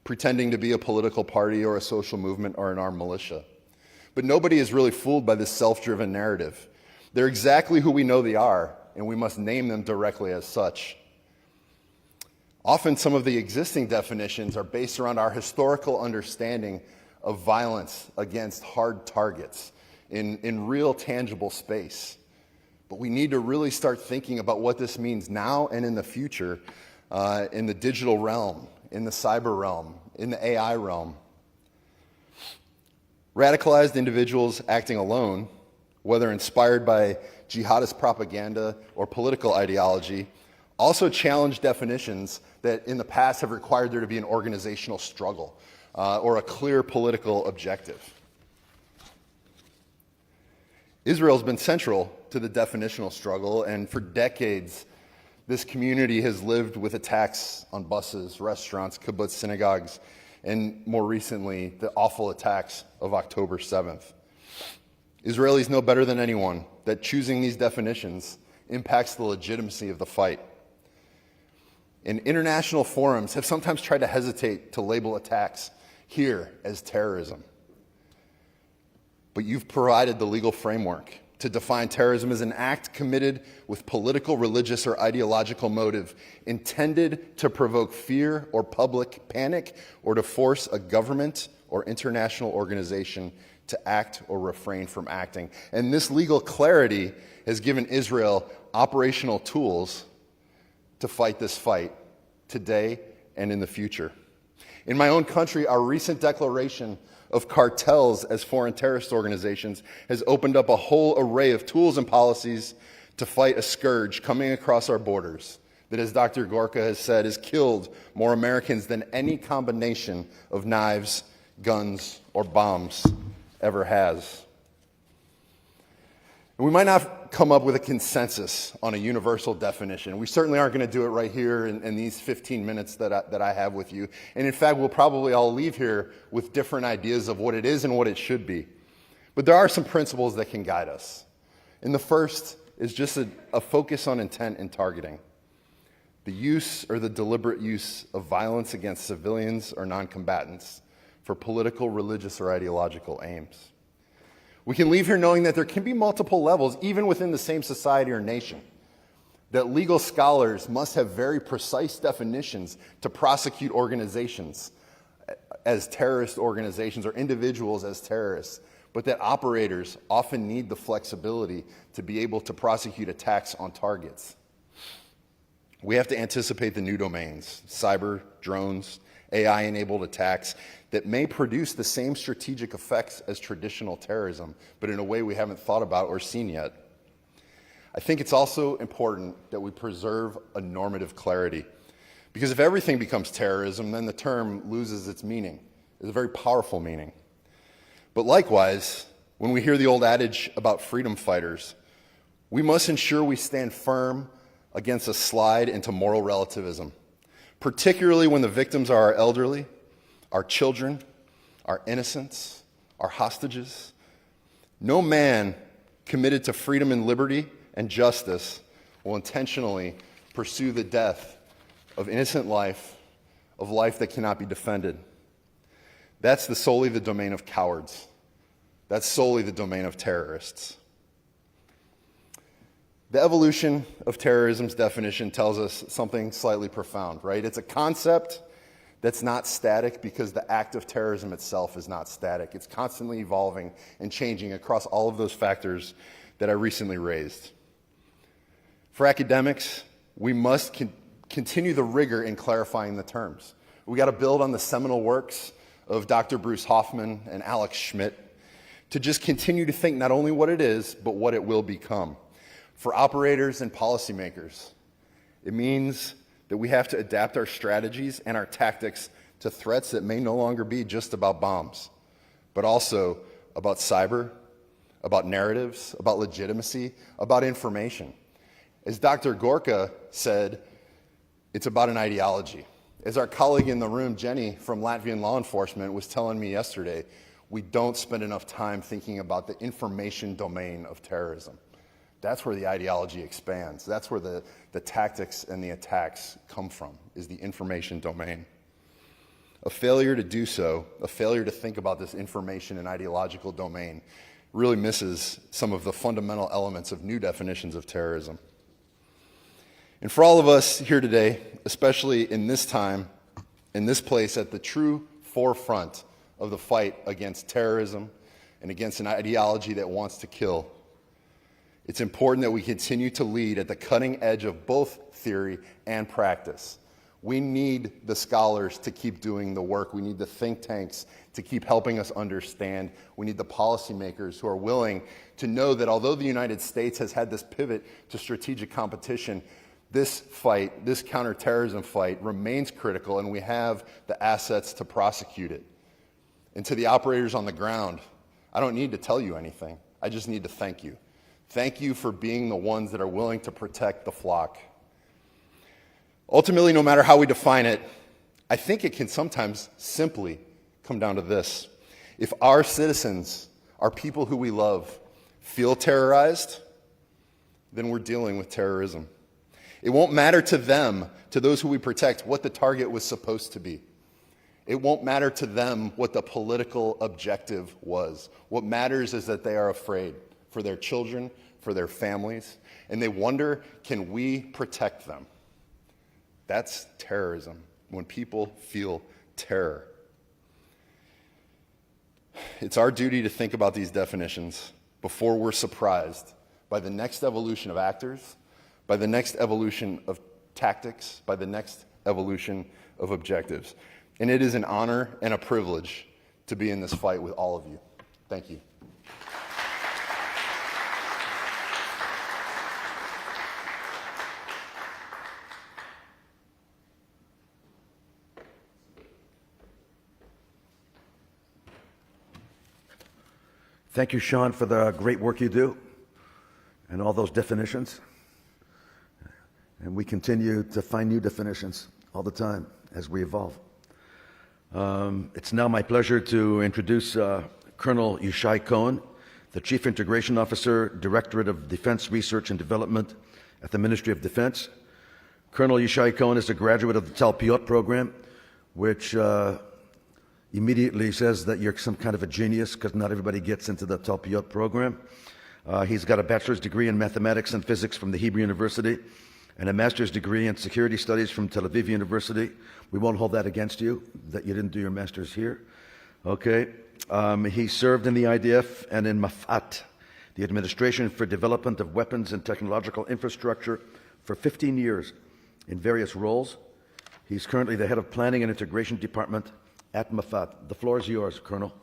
pretending to be a political party or a social movement or an armed militia. But nobody is really fooled by this self-driven narrative. They're exactly who we know they are, and we must name them directly as such. Often some of the existing definitions are based around our historical understanding of violence against hard targets in real tangible space. But we need to really start thinking about what this means now and in the future, in the digital realm, in the cyber realm, in the AI realm. Radicalized individuals acting alone, whether inspired by jihadist propaganda or political ideology, also challenge definitions that in the past have required there to be an organizational struggle or a clear political objective. Israel's been central to the definitional struggle, and for decades, this community has lived with attacks on buses, restaurants, kibbutz, synagogues, and more recently, the awful attacks of October 7th. Israelis know better than anyone that choosing these definitions impacts the legitimacy of the fight. And international forums have sometimes tried to hesitate to label attacks here as terrorism. But you've provided the legal framework to define terrorism as an act committed with political, religious, or ideological motive intended to provoke fear or public panic or to force a government or international organization to act or refrain from acting. And this legal clarity has given Israel operational tools to fight this fight today and in the future. In my own country, our recent declaration of cartels as foreign terrorist organizations has opened up a whole array of tools and policies to fight a scourge coming across our borders that, as Dr. Gorka has said, has killed more Americans than any combination of knives, guns, or bombs ever has. And we might not come up with a consensus on a universal definition. We certainly aren't going to do it right here in these 15 minutes that I have with you. And in fact, we'll probably all leave here with different ideas of what it is and what it should be. But there are some principles that can guide us. And the first is just a focus on intent and targeting. The use or the deliberate use of violence against civilians or non-combatants for political, religious, or ideological aims. We can leave here knowing that there can be multiple levels, even within the same society or nation. That legal scholars must have very precise definitions to prosecute organizations as terrorist organizations or individuals as terrorists, but that operators often need the flexibility to be able to prosecute attacks on targets. We have to anticipate the new domains, cyber, drones, AI-enabled attacks that may produce the same strategic effects as traditional terrorism, but in a way we haven't thought about or seen yet. I think it's also important that we preserve a normative clarity. Because if everything becomes terrorism, then the term loses its meaning. It's a very powerful meaning. But likewise, when we hear the old adage about freedom fighters, we must ensure we stand firm against a slide into moral relativism, particularly when the victims are our elderly, our children, our innocents, our hostages. No man committed to freedom and liberty and justice will intentionally pursue the death of innocent life, of life that cannot be defended. That's solely the domain of cowards. That's solely the domain of terrorists. The evolution of terrorism's definition tells us something slightly profound, right? It's a concept that's not static because the act of terrorism itself is not static. It's constantly evolving and changing across all of those factors that I recently raised. For academics, we must continue the rigor in clarifying the terms. We got to build on the seminal works of Dr. Bruce Hoffman and Alex Schmidt to just continue to think not only what it is, but what it will become. For operators and policymakers, it means that we have to adapt our strategies and our tactics to threats that may no longer be just about bombs, but also about cyber, about narratives, about legitimacy, about information. As Dr. Gorka said, it's about an ideology. As our colleague in the room, Jenny from Latvian law enforcement, was telling me yesterday, we don't spend enough time thinking about the information domain of terrorism. That's where the ideology expands. That's where the tactics and the attacks come from, is the information domain. A failure to do so, a failure to think about this information and ideological domain, really misses some of the fundamental elements of new definitions of terrorism. And for all of us here today, especially in this time, in this place, at the true forefront of the fight against terrorism and against an ideology that wants to kill, it's important that we continue to lead at the cutting edge of both theory and practice. We need the scholars to keep doing the work. We need the think tanks to keep helping us understand. We need the policymakers who are willing to know that although the United States has had this pivot to strategic competition, this fight, this counterterrorism fight, remains critical, and we have the assets to prosecute it. And to the operators on the ground, I don't need to tell you anything. I just need to thank you. Thank you for being the ones that are willing to protect the flock. Ultimately, no matter how we define it, I think it can sometimes simply come down to this. If our citizens, our people who we love, feel terrorized, then we're dealing with terrorism. It won't matter to them, to those who we protect, what the target was supposed to be. It won't matter to them what the political objective was. What matters is that they are afraid for their children, for their families, and they wonder, can we protect them? That's terrorism, when people feel terror. It's our duty to think about these definitions before we're surprised by the next evolution of actors, by the next evolution of tactics, by the next evolution of objectives. And it is an honor and a privilege to be in this fight with all of you. Thank you. Thank you, Sean, for the great work you do and all those definitions. And we continue to find new definitions all the time as we evolve. It's now my pleasure to introduce Colonel Yishai Cohen, the Chief Integration Officer, Directorate of Defense Research and Development at the Ministry of Defense. Colonel Yishai Cohen is a graduate of the Talpiot program, which immediately says that you're some kind of a genius because not everybody gets into the Talpiot program. He's got a bachelor's degree in mathematics and physics from the Hebrew University and a master's degree in security studies from Tel Aviv University. We won't hold that against you, that you didn't do your master's here. Okay. He served in the IDF and in MAFAT, the Administration for Development of Weapons and Technological Infrastructure, for 15 years in various roles. He's currently the head of Planning and Integration Department at MAFAT. The floor is yours, Colonel.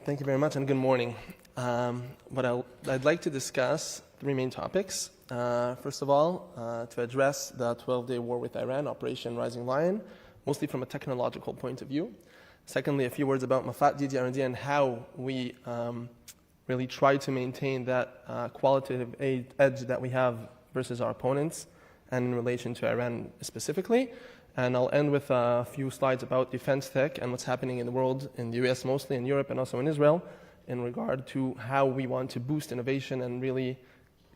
Thank you very much, and good morning. I'd like to discuss three main topics. First of all, to address the 12-day war with Iran, Operation Rising Lion, mostly from a technological point of view. Secondly, a few words about Mafat DDR&D and how we really try to maintain that qualitative edge that we have versus our opponents and in relation to Iran specifically. And I'll end with a few slides about defense tech and what's happening in the world, in the US mostly, in Europe and also in Israel, in regard to how we want to boost innovation and really,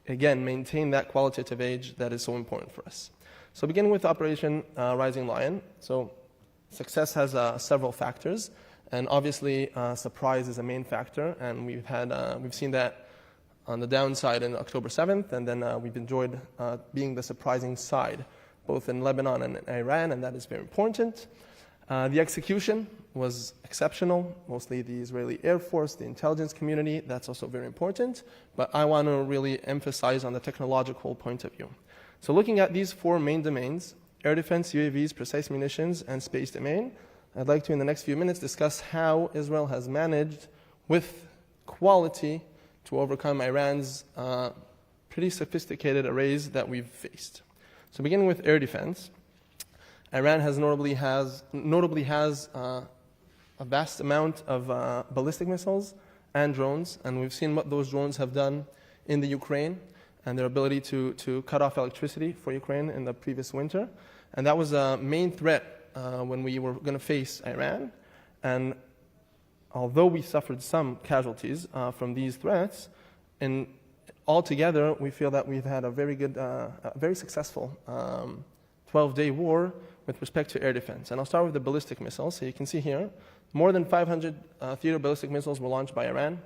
again, maintain that qualitative edge that is so important for us. So beginning with Operation Rising Lion. So success has several factors, and obviously surprise is a main factor, and we've seen that on the downside in October 7th, and then we've enjoyed being the surprising side, both in Lebanon and in Iran, and that is very important. The execution was exceptional, mostly the Israeli Air Force, the intelligence community, that's also very important, but I want to really emphasize on the technological point of view. So looking at these four main domains, air defense, UAVs, precise munitions, and space domain, I'd like to, in the next few minutes, discuss how Israel has managed, with quality, to overcome Iran's pretty sophisticated arrays that we've faced. So beginning with air defense, Iran notably has a vast amount of ballistic missiles and drones, and we've seen what those drones have done in the Ukraine and their ability to cut off electricity for Ukraine in the previous winter. And that was a main threat when we were going to face Iran. And although we suffered some casualties from these threats, altogether we feel that we've had a very good, very successful 12-day war with respect to air defense. And I'll start with the ballistic missiles. So you can see here, more than 500 theater ballistic missiles were launched by Iran,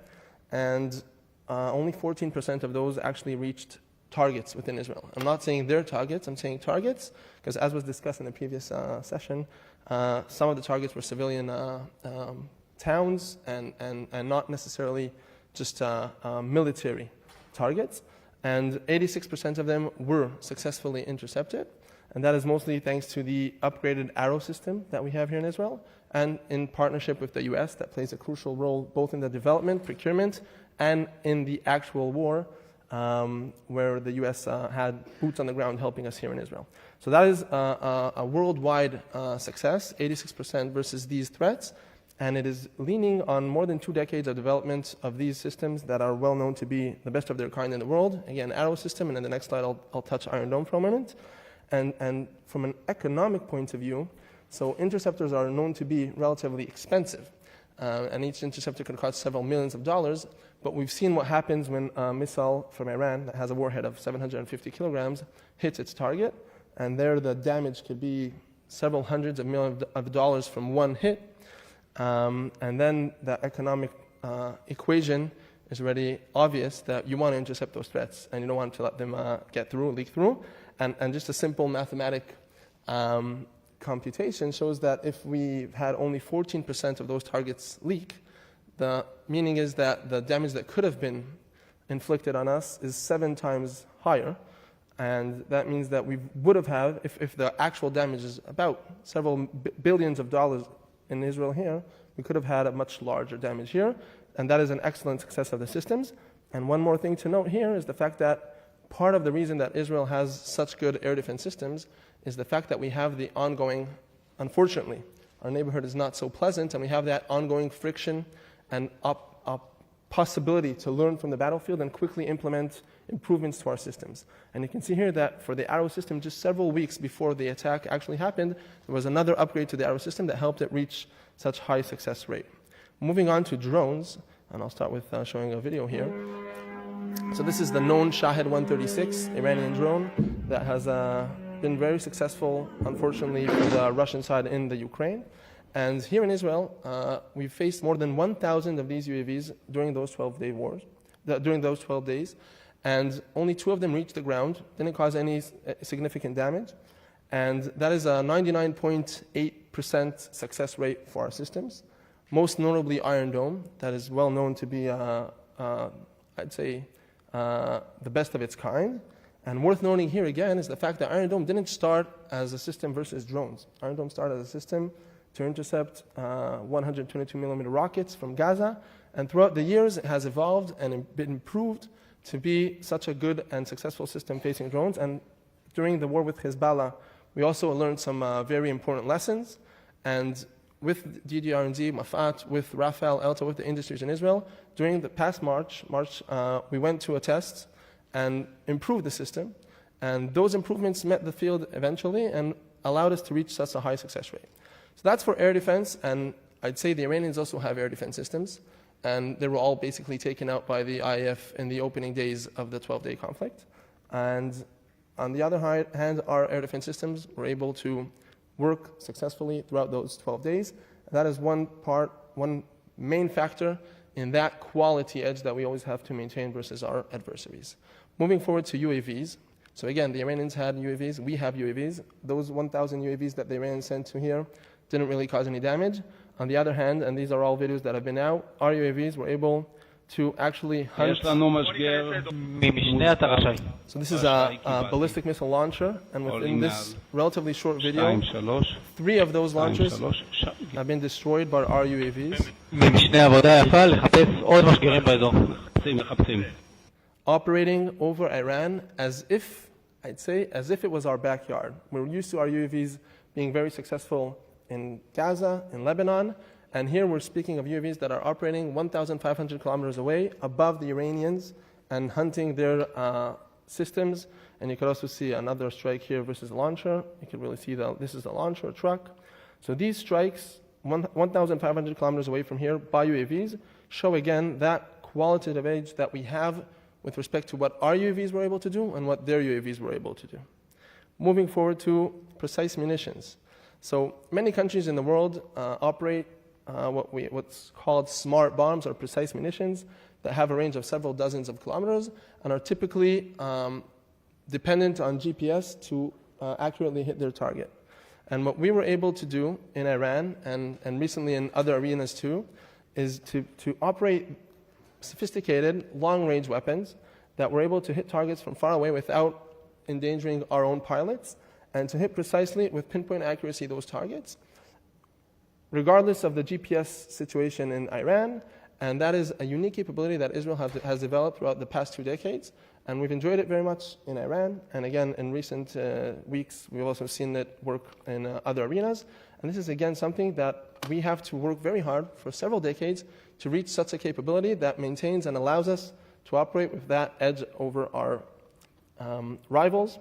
and only 14% of those actually reached targets within Israel. I'm not saying their targets, I'm saying targets, because as was discussed in the previous session, some of the targets were civilian towns and not necessarily just military targets. And 86% of them were successfully intercepted. And that is mostly thanks to the upgraded Arrow system that we have here in Israel, and in partnership with the US, that plays a crucial role both in the development, procurement, and in the actual war, where the US had boots on the ground helping us here in Israel. So that is a worldwide success, 86% versus these threats, and it is leaning on more than 2 decades of development of these systems that are well known to be the best of their kind in the world. Again, Arrow system, and in the next slide I'll touch Iron Dome for a moment. And from an economic point of view, so interceptors are known to be relatively expensive, and each interceptor can cost several millions of dollars, but we've seen what happens when a missile from Iran that has a warhead of 750 kilograms hits its target, and there the damage could be several hundreds of millions of dollars from one hit, and then the economic equation is already obvious that you want to intercept those threats, and you don't want to let them get through, leak through. And just a simple mathematic computation shows that if we had only 14% of those targets leak, the meaning is that the damage that could have been inflicted on us is 7 times higher. And that means that we would have had, if the actual damage is about several billions of dollars in Israel here, we could have had a much larger damage here. And that is an excellent success of the systems. And one more thing to note here is the fact that part of the reason that Israel has such good air defense systems is the fact that we have the ongoing, unfortunately, our neighborhood is not so pleasant, and we have that ongoing friction and a possibility to learn from the battlefield and quickly implement improvements to our systems. And you can see here that for the Arrow system, just several weeks before the attack actually happened, there was another upgrade to the Arrow system that helped it reach such high success rate. Moving on to drones, and I'll start with showing a video here. So this is the known Shahed 136 Iranian drone that has been very successful, unfortunately, for the Russian side in the Ukraine. And here in Israel, we've faced more than 1,000 of these UAVs during those 12 days, and only 2 of them reached the ground, didn't cause any significant damage. And that is a 99.8% success rate for our systems. Most notably Iron Dome, that is well known to be, I'd say, the best of its kind. And worth noting here again is the fact that Iron Dome didn't start as a system versus drones. Iron Dome started as a system to intercept 122 millimeter rockets from Gaza, And throughout the years, it has evolved and been improved to be such a good and successful system facing drones. And during the war with Hezbollah, we also learned some very important lessons. And with DDR&D, Mafat, with Rafael, Elta, with the industries in Israel, during the past March, we went to a test and improved the system. And those improvements met the field eventually and allowed us to reach such a high success rate. So that's for air defense, and I'd say the Iranians also have air defense systems, and they were all basically taken out by the IAF in the opening days of the 12-day conflict. And on the other hand, our air defense systems were able to work successfully throughout those 12 days. And that is one main factor in that quality edge that we always have to maintain versus our adversaries. Moving forward to UAVs. So again, the Iranians had UAVs, we have UAVs. Those 1,000 UAVs that the Iranians sent to here didn't really cause any damage. On the other hand, and these are all videos that have been out, our UAVs were able to actually hunt. So this is a ballistic missile launcher, and within this relatively short video, 3 of those launchers have been destroyed by our UAVs. Operating over Iran as if, I'd say, as if it was our backyard. We're used to our UAVs being very successful in Gaza, in Lebanon, and here we're speaking of UAVs that are operating 1,500 kilometers away above the Iranians and hunting their systems. And you could also see another strike here versus the launcher. You can really see that this is the launcher, a truck. So these strikes, 1,500 kilometers away from here by UAVs, show again that qualitative edge that we have with respect to what our UAVs were able to do and what their UAVs were able to do. Moving forward to precise munitions. So many countries in the world operate what's called smart bombs or precise munitions that have a range of several dozens of kilometers and are typically dependent on GPS to accurately hit their target. And what we were able to do in Iran and recently in other arenas too is to operate sophisticated long-range weapons that were able to hit targets from far away without endangering our own pilots, and to hit precisely with pinpoint accuracy those targets, regardless of the GPS situation in Iran. And that is a unique capability that Israel has developed throughout the past 2 decades, and we've enjoyed it very much in Iran. And again, in recent weeks, we've also seen it work in other arenas. And this is again something that we have to work very hard for several decades to reach such a capability that maintains and allows us to operate with that edge over our rivals.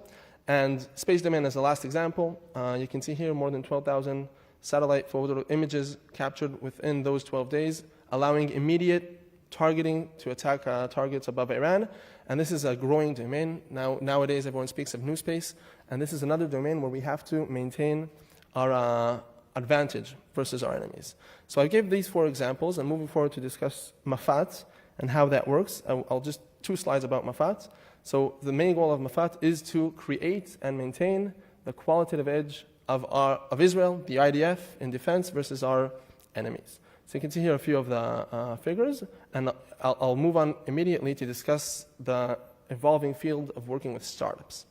And space domain as the last example. You can see here more than 12,000 satellite photo images captured within those 12 days, allowing immediate targeting to attack targets above Iran. And this is a growing domain. Nowadays, everyone speaks of new space, and this is another domain where we have to maintain our advantage versus our enemies. So I gave these 4 examples, and moving forward to discuss Mafat and how that works. I'll just 2 slides about Mafat. So the main goal of Mafat is to create and maintain the qualitative edge of Israel, the IDF, in defense versus our enemies. So you can see here a few of the figures, and I'll move on immediately to discuss the evolving field of working with startups.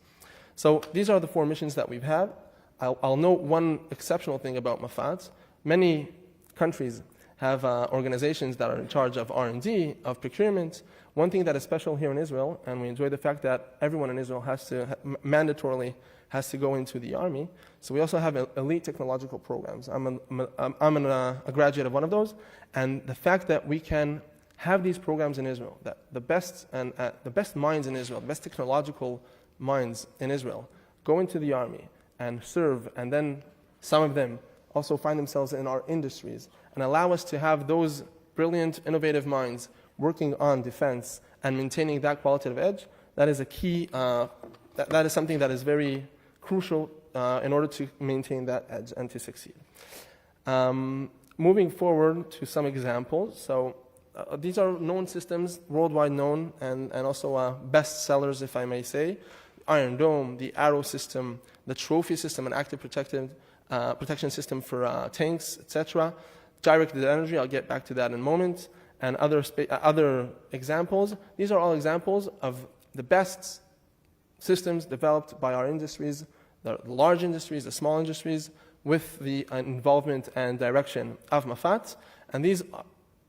So these are the 4 missions that we've had. I'll note one exceptional thing about Mafat. Many countries have organizations that are in charge of R&D, of procurement. One thing that is special here in Israel, and we enjoy the fact that everyone in Israel mandatorily has to go into the army. So we also have elite technological programs. I'm a graduate of one of those, and the fact that we can have these programs in Israel, that the best minds in Israel, the best technological minds in Israel, go into the army and serve, and then some of them also find themselves in our industries and allow us to have those brilliant, innovative minds working on defense and maintaining that qualitative edge. That is a key. That is something that is very crucial in order to maintain that edge and to succeed. Moving forward to some examples. So these are known systems, worldwide known, and also best sellers, if I may say. Iron Dome, the Arrow system, the Trophy system, an active protection system for tanks, etc. Directed energy, I'll get back to that in a moment, and other examples. These are all examples of the best systems developed by our industries, the large industries, the small industries, with the involvement and direction of Mafat. And these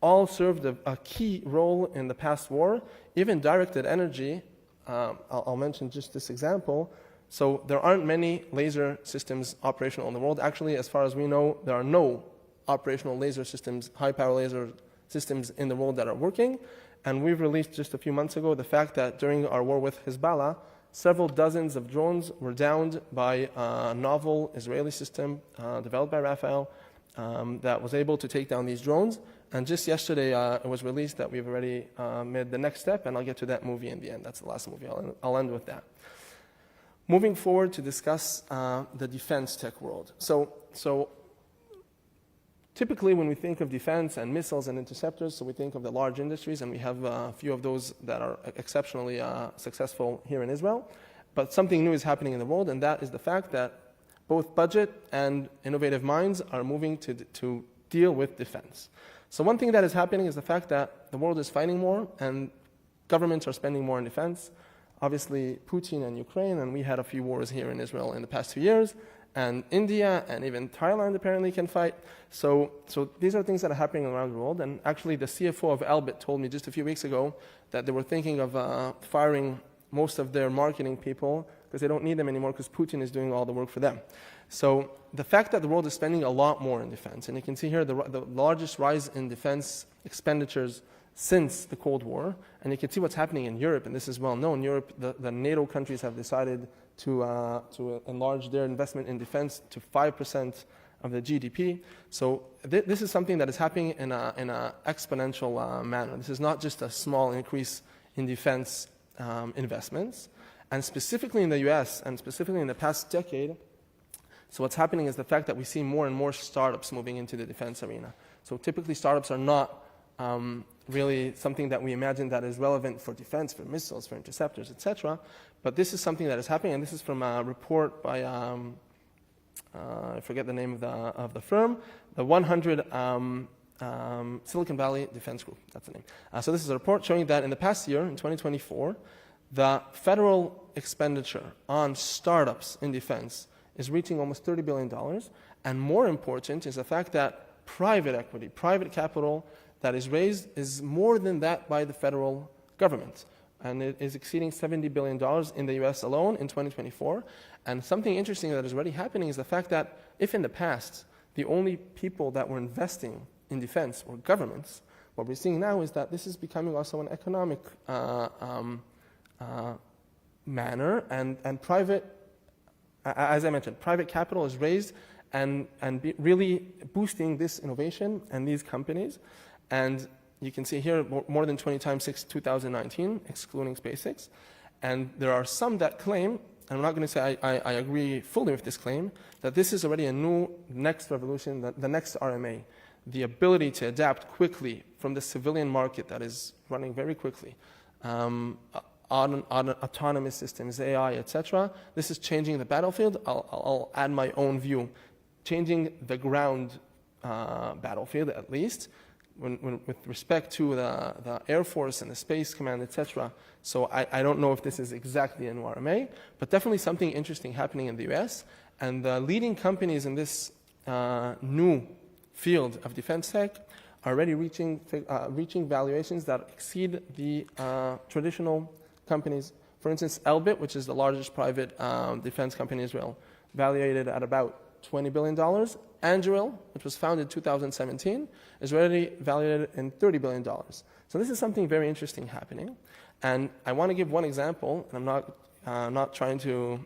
all served a key role in the past war, even directed energy. I'll mention just this example. So there aren't many laser systems operational in the world. Actually, as far as we know, there are no operational laser systems, high-power laser systems in the world that are working. And we've released just a few months ago the fact that during our war with Hezbollah, several dozens of drones were downed by a novel Israeli system developed by Rafael that was able to take down these drones. And just yesterday, it was released that we've already made the next step, and I'll get to that movie in the end. That's the last movie. I'll end with that. Moving forward to discuss the defense tech world. So typically when we think of defense and missiles and interceptors, so we think of the large industries, and we have a few of those that are exceptionally successful here in Israel. But something new is happening in the world, and that is the fact that both budget and innovative minds are moving to deal with defense. So one thing that is happening is the fact that the world is fighting more, and governments are spending more on defense. Obviously, Putin and Ukraine, and we had a few wars here in Israel in the past 2 years, and India and even Thailand apparently can fight. So these are things that are happening around the world. And actually, the CFO of Albit told me just a few weeks ago that they were thinking of firing most of their marketing people because they don't need them anymore because Putin is doing all the work for them. So the fact that the world is spending a lot more in defense, and you can see here the largest rise in defense expenditures since the Cold War, and you can see what's happening in Europe, and this is well known. Europe, the NATO countries have decided to enlarge their investment in defense to 5% of the GDP. So this is something that is happening in an exponential manner. This is not just a small increase in defense investments, and specifically in the US, and specifically in the past decade. So what's happening is the fact that we see more and more startups moving into the defense arena. So typically startups are not really something that we imagine that is relevant for defense, for missiles, for interceptors, etc. But this is something that is happening, and this is from a report by, I forget the name of the firm, the 100 Silicon Valley Defense Group, that's the name. So this is a report showing that in the past year, in 2024, the federal expenditure on startups in defense is reaching almost $30 billion. And more important is the fact that private equity, private capital that is raised is more than that by the federal government. And it is exceeding $70 billion in the US alone in 2024. And something interesting that is already happening is the fact that if in the past, the only people that were investing in defense were governments, what we're seeing now is that this is becoming also an economic manner, and private, as I mentioned, private capital is raised and really boosting this innovation and these companies. And you can see here more than 20 times since 2019, excluding SpaceX. And there are some that claim, and I'm not going to say I agree fully with this claim, that this is already a new next revolution, the next RMA. The ability to adapt quickly from the civilian market that is running very quickly, autonomous systems, AI, etc. This is changing the battlefield. I'll add my own view. Changing the ground battlefield, at least, with respect to the Air Force and the Space Command, etc. So I don't know if this is exactly an RMA, but definitely something interesting happening in the US. And the leading companies in this new field of defense tech are already reaching valuations that exceed the traditional companies. For instance, Elbit, which is the largest private defense company in Israel, valuated at about $20 billion. Anduril, which was founded in 2017, is already valued in $30 billion. So this is something very interesting happening. And I want to give one example, and I'm not trying to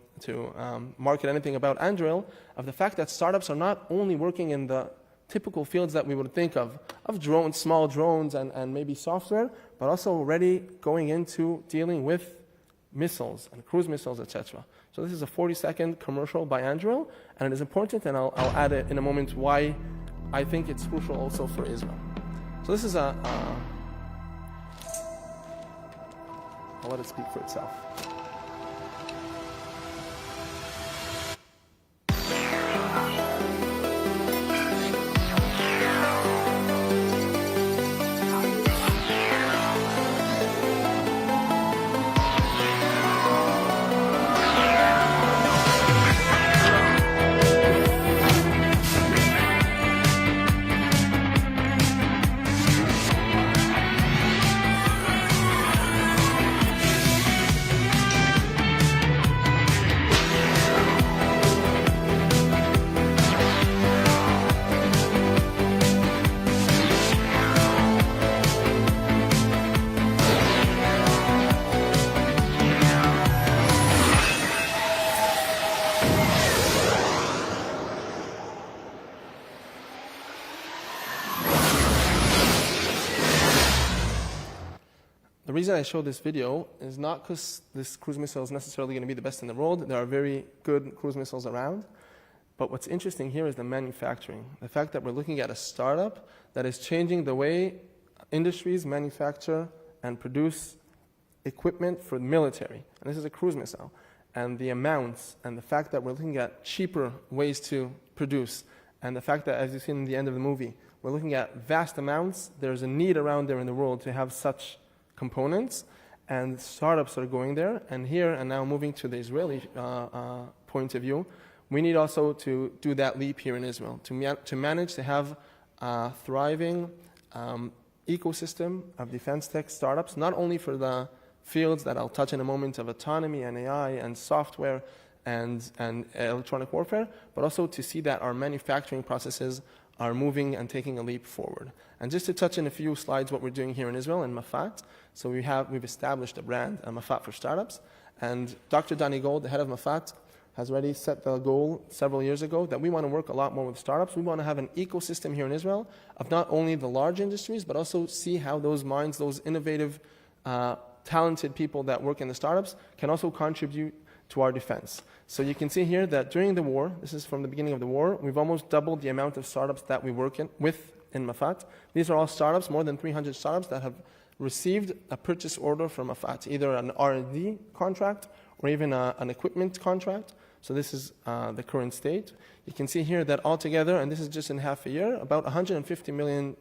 market anything about Anduril, of the fact that startups are not only working in the typical fields that we would think of drones, small drones, and maybe software, but also already going into dealing with missiles and cruise missiles, etc. So this is a 40-second commercial by Anduril, and it is important, and I'll add it in a moment why I think it's crucial also for Israel. So this is I'll let it speak for itself. reason I show this video is not because this cruise missile is necessarily going to be the best in the world. There are very good cruise missiles around. But what's interesting here is the manufacturing. The fact that we're looking at a startup that is changing the way industries manufacture and produce equipment for the military. And this is a cruise missile. And the amounts and the fact that we're looking at cheaper ways to produce, and the fact that, as you see in the end of the movie, we're looking at vast amounts. There's a need around there in the world to have such components, and startups are going there. And here, and now moving to the Israeli point of view, we need also to do that leap here in Israel, to manage to have a thriving ecosystem of defense tech startups, not only for the fields that I'll touch in a moment of autonomy and AI and software and electronic warfare, but also to see that our manufacturing processes are moving and taking a leap forward. And just to touch in a few slides what we're doing here in Israel in Mafat. So we've established a brand, Mafat for Startups, and Dr. Danny Gold, the head of Mafat, has already set the goal several years ago that we want to work a lot more with startups. We want to have an ecosystem here in Israel of not only the large industries, but also see how those minds, those innovative, talented people that work in the startups can also contribute to our defense. So you can see here that during the war, this is from the beginning of the war, we've almost doubled the amount of startups that we work with in Mafat. These are all startups, more than 300 startups that have received a purchase order from Mafat, either an R&D contract or even an equipment contract. So this is the current state. You can see here that altogether, and this is just in half a year, about $150 million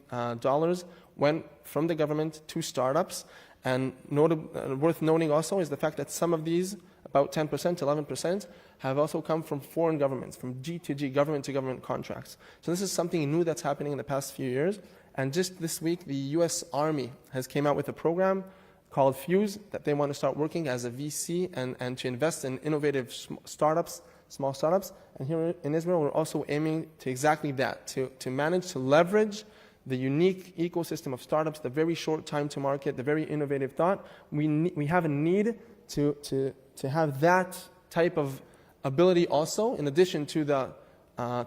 went from the government to startups. And worth noting also is the fact that some of these, about 10%, 11%, have also come from foreign governments, from G2G, government-to-government contracts. So this is something new that's happening in the past few years. And just this week, the US Army has came out with a program called Fuse, that they want to start working as a VC and to invest in innovative startups, small startups. And here in Israel, we're also aiming to exactly that, to manage to leverage the unique ecosystem of startups, the very short time to market, the very innovative thought. We have a need to have that type of ability also, in addition to the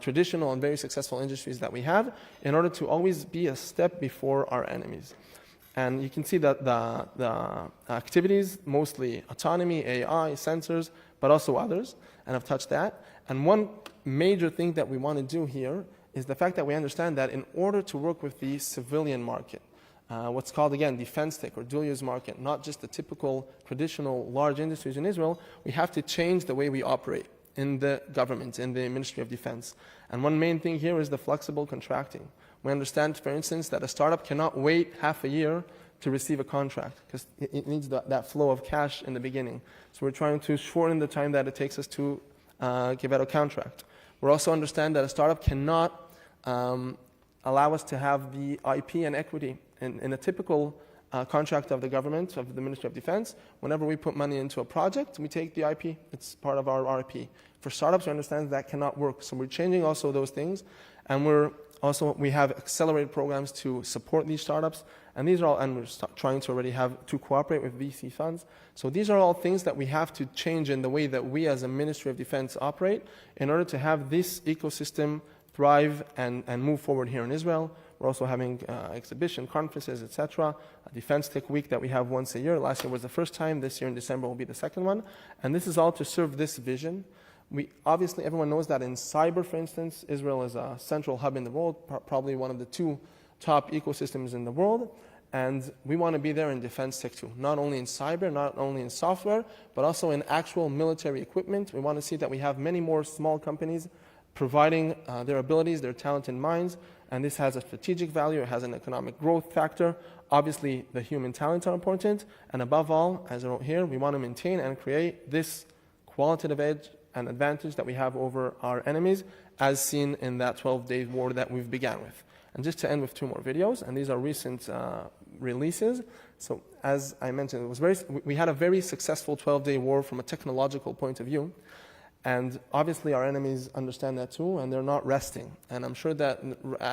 traditional and very successful industries that we have, in order to always be a step before our enemies. And you can see that the activities, mostly autonomy, AI, sensors, but also others, and I've touched that. And one major thing that we want to do here is the fact that we understand that in order to work with the civilian market, what's called, again, defense tech or dual-use market, not just the typical traditional large industries in Israel, we have to change the way we operate in the government, in the Ministry of Defense. And one main thing here is the flexible contracting. We understand, for instance, that a startup cannot wait half a year to receive a contract because it needs that flow of cash in the beginning. So we're trying to shorten the time that it takes us to give out a contract. We also understand that a startup cannot allow us to have the IP and equity. In a typical contract of the government, of the Ministry of Defense, whenever we put money into a project, we take the IP. It's part of our RP. For startups, we understand that cannot work. So we're changing also those things. And we have accelerated programs to support these startups. And these are all, and we're trying to already have to cooperate with VC funds. So these are all things that we have to change in the way that we as a Ministry of Defense operate in order to have this ecosystem thrive and move forward here in Israel. We're also having exhibition, conferences, etc. A Defense Tech Week that we have once a year. Last year was the first time. This year in December will be the second one. And this is all to serve this vision. Obviously, everyone knows that in cyber, for instance, Israel is a central hub in the world, probably one of the two top ecosystems in the world. And we want to be there in defense tech too, not only in cyber, not only in software, but also in actual military equipment. We want to see that we have many more small companies providing their abilities, their talent and minds, and this has a strategic value, it has an economic growth factor. Obviously, the human talents are important, and above all, as I wrote here, we want to maintain and create this qualitative edge and advantage that we have over our enemies, as seen in that 12-day war that we've began with. And just to end with two more videos, and these are recent releases. So as I mentioned, we had a very successful 12-day war from a technological point of view. And obviously our enemies understand that too, and they're not resting. And I'm sure that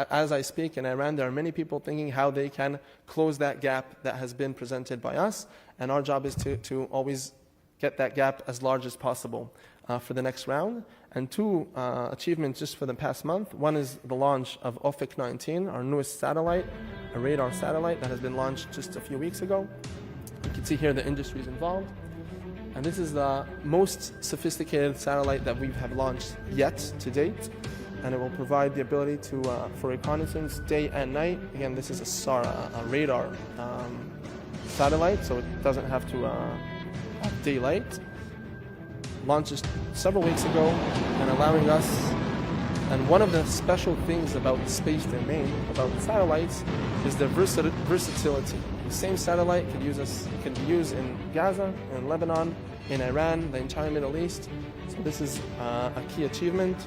as I speak in Iran, there are many people thinking how they can close that gap that has been presented by us. And our job is to always get that gap as large as possible for the next round. And two achievements just for the past month. One is the launch of Ofek 19, our newest satellite, a radar satellite that has been launched just a few weeks ago. You can see here the industries involved. And this is the most sophisticated satellite that we have launched yet to date. And it will provide the ability to, for reconnaissance day and night. Again, this is a SAR, a radar satellite, so it doesn't have to have daylight. Launched several weeks ago and allowing us, and one of the special things about the space domain, about the satellites, is their versatility. The same satellite can be used in Gaza, in Lebanon, in Iran, the entire Middle East. So this is a key achievement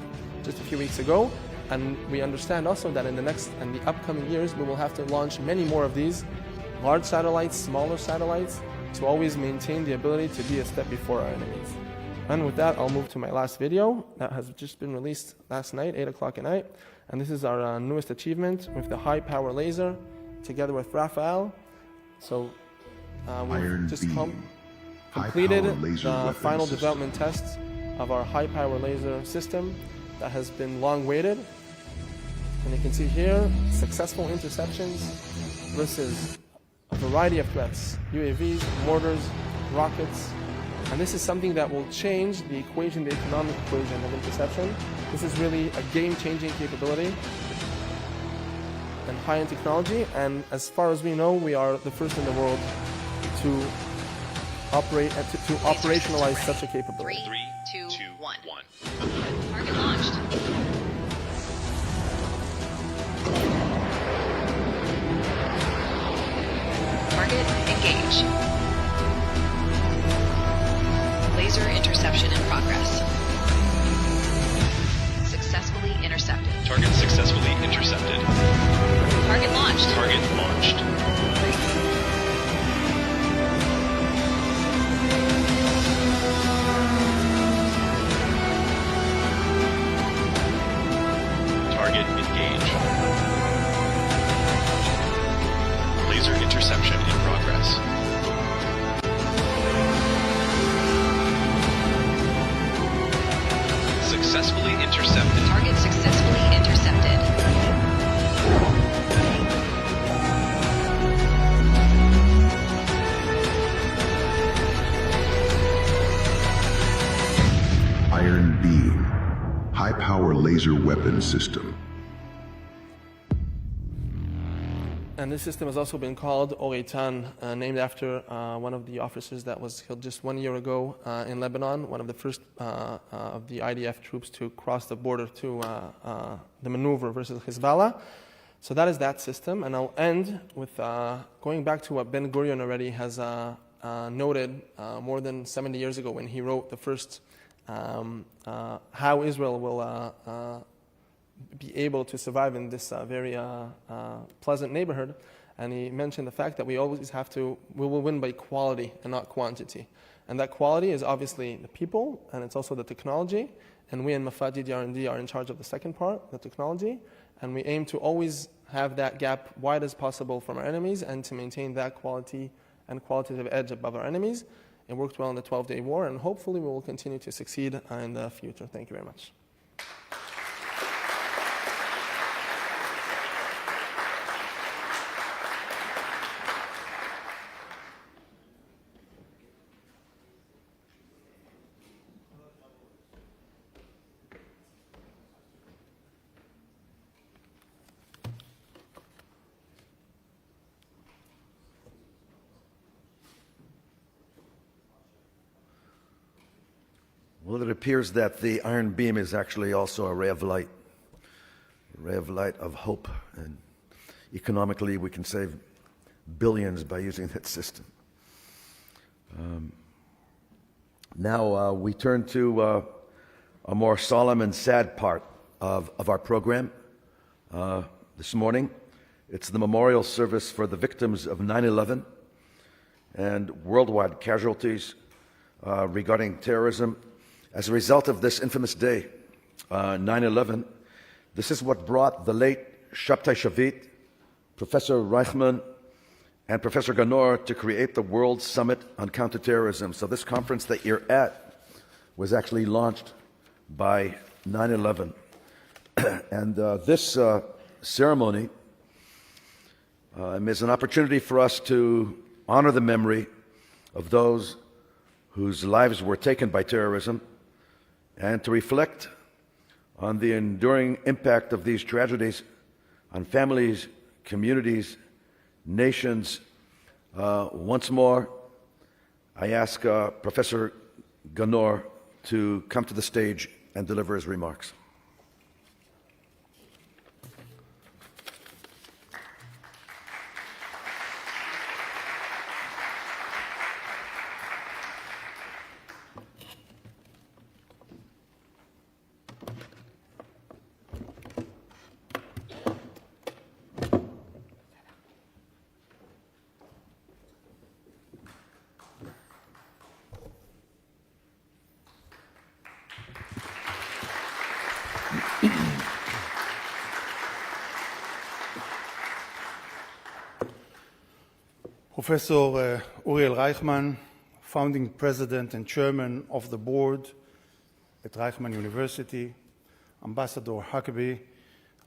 just a few weeks ago. And we understand also that in the upcoming years, we will have to launch many more of these large satellites, smaller satellites, to always maintain the ability to be a step before our enemies. And with that, I'll move to my last video that has just been released last night, 8 o'clock at night. And this is our newest achievement with the high power laser together with Rafael. So we've just completed the final development tests of our high power laser system that has been long waited. And you can see here successful interceptions versus a variety of threats, UAVs, mortars, rockets. And this is something that will change the equation, the economic equation of interception. This is really a game-changing capability and high-end technology. And as far as we know, we are the first in the world to operate and to operationalize such a capability. 3, 2, 1. Target launched. Target engage. Laser interception in progress. Successfully intercepted. Target successfully intercepted. Target launched. Target launched. Target engage. Laser interception in progress. Successfully intercepted. Target successfully intercepted. Iron Beam, high-power laser weapon system. And this system has also been called Oreitan, named after one of the officers that was killed just 1 year ago in Lebanon, one of the first of the IDF troops to cross the border to the maneuver versus Hezbollah. So that is that system. And I'll end with going back to what Ben Gurion already has noted more than 70 years ago when he wrote the first how Israel will be able to survive in this very pleasant neighborhood. And he mentioned the fact that we always we will win by quality and not quantity. And that quality is obviously the people, and it's also the technology. And we in Mafadi R&D are in charge of the second part, the technology. And we aim to always have that gap wide as possible from our enemies and to maintain that quality and qualitative edge above our enemies. It worked well in the 12-day war, and hopefully we will continue to succeed in the future. Thank you very much. Well, it appears that the iron beam is actually also a ray of light of hope. And economically, we can save billions by using that system. Now we turn to a more solemn and sad part of our program this morning. It's the memorial service for the victims of 9/11 and worldwide casualties regarding terrorism. As a result of this infamous day, 9/11, this is what brought the late שבתי Shavit, Professor Reichman, and Professor Ganor to create the World Summit on Counter-Terrorism. So this conference that you're at was actually launched by 9/11. And this ceremony is an opportunity for us to honor the memory of those whose lives were taken by terrorism and to reflect on the enduring impact of these tragedies on families, communities, nations. Once more, I ask Professor Ganor to come to the stage and deliver his remarks. Professor Uriel Reichman, founding president and chairman of the board at Reichman University, Ambassador Huckabee,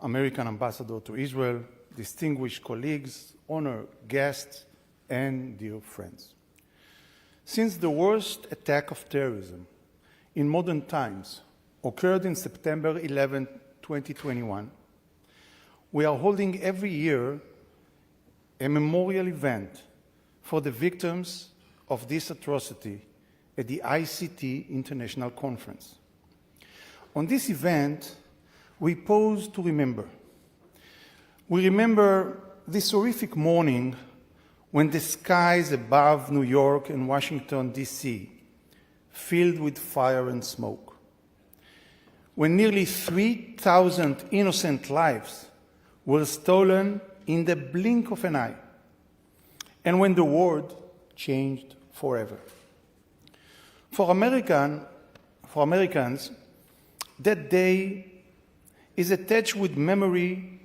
American ambassador to Israel, distinguished colleagues, honored guests, and dear friends. Since the worst attack of terrorism in modern times occurred in September 11, 2021, we are holding every year a memorial event for the victims of this atrocity at the ICT International Conference. On this event, we pause to remember. We remember this horrific morning when the skies above New York and Washington, D.C. filled with fire and smoke, when nearly 3,000 innocent lives were stolen in the blink of an eye, and when the world changed forever. For Americans, that day is attached with memory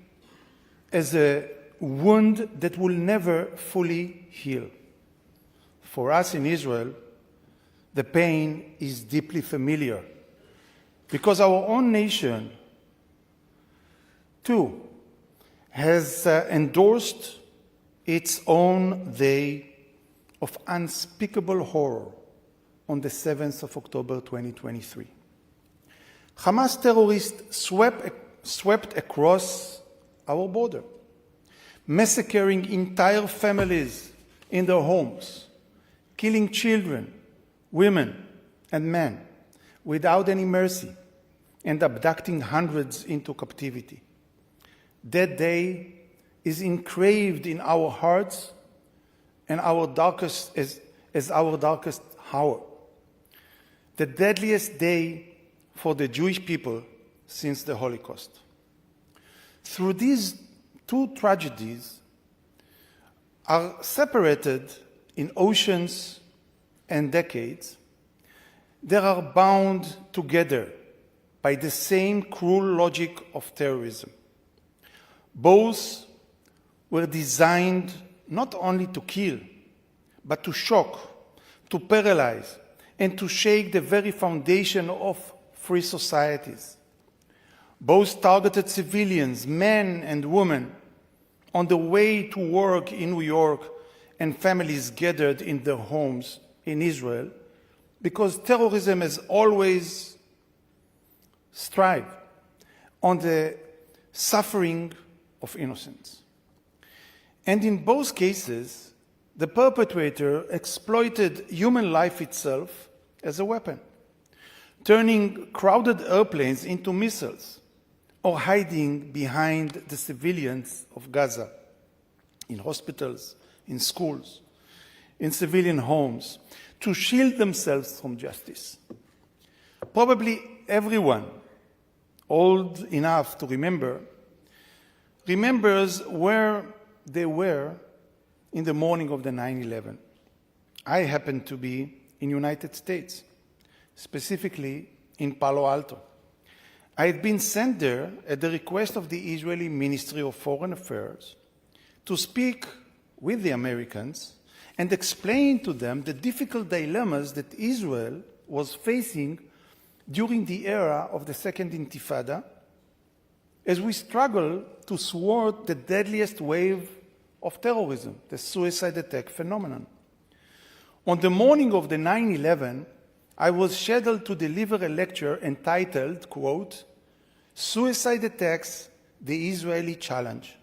as a wound that will never fully heal. For us in Israel, the pain is deeply familiar because our own nation, too, has endorsed its own day of unspeakable horror on the 7th of October 2023. Hamas terrorists swept across our border, massacring entire families in their homes, killing children, women, and men without any mercy, and abducting hundreds into captivity. That day is engraved in our hearts and as our darkest hour, the deadliest day for the Jewish people since the Holocaust. Through these two tragedies are separated in oceans and decades, they are bound together by the same cruel logic of terrorism. Both were designed not only to kill, but to shock, to paralyze, and to shake the very foundation of free societies. Both targeted civilians, men and women, on the way to work in New York, and families gathered in their homes in Israel, because terrorism has always strived on the suffering of innocents. And in both cases, the perpetrator exploited human life itself as a weapon, turning crowded airplanes into missiles or hiding behind the civilians of Gaza, in hospitals, in schools, in civilian homes, to shield themselves from justice. Probably everyone old enough to remembers where they were in the morning of the 9/11. I happened to be in the United States, specifically in Palo Alto. I had been sent there at the request of the Israeli Ministry of Foreign Affairs to speak with the Americans and explain to them the difficult dilemmas that Israel was facing during the era of the Second Intifada, as we struggle to thwart the deadliest wave of terrorism, the suicide attack phenomenon. On the morning of the 9/11, I was scheduled to deliver a lecture entitled, quote, "Suicide Attacks, the Israeli Challenge."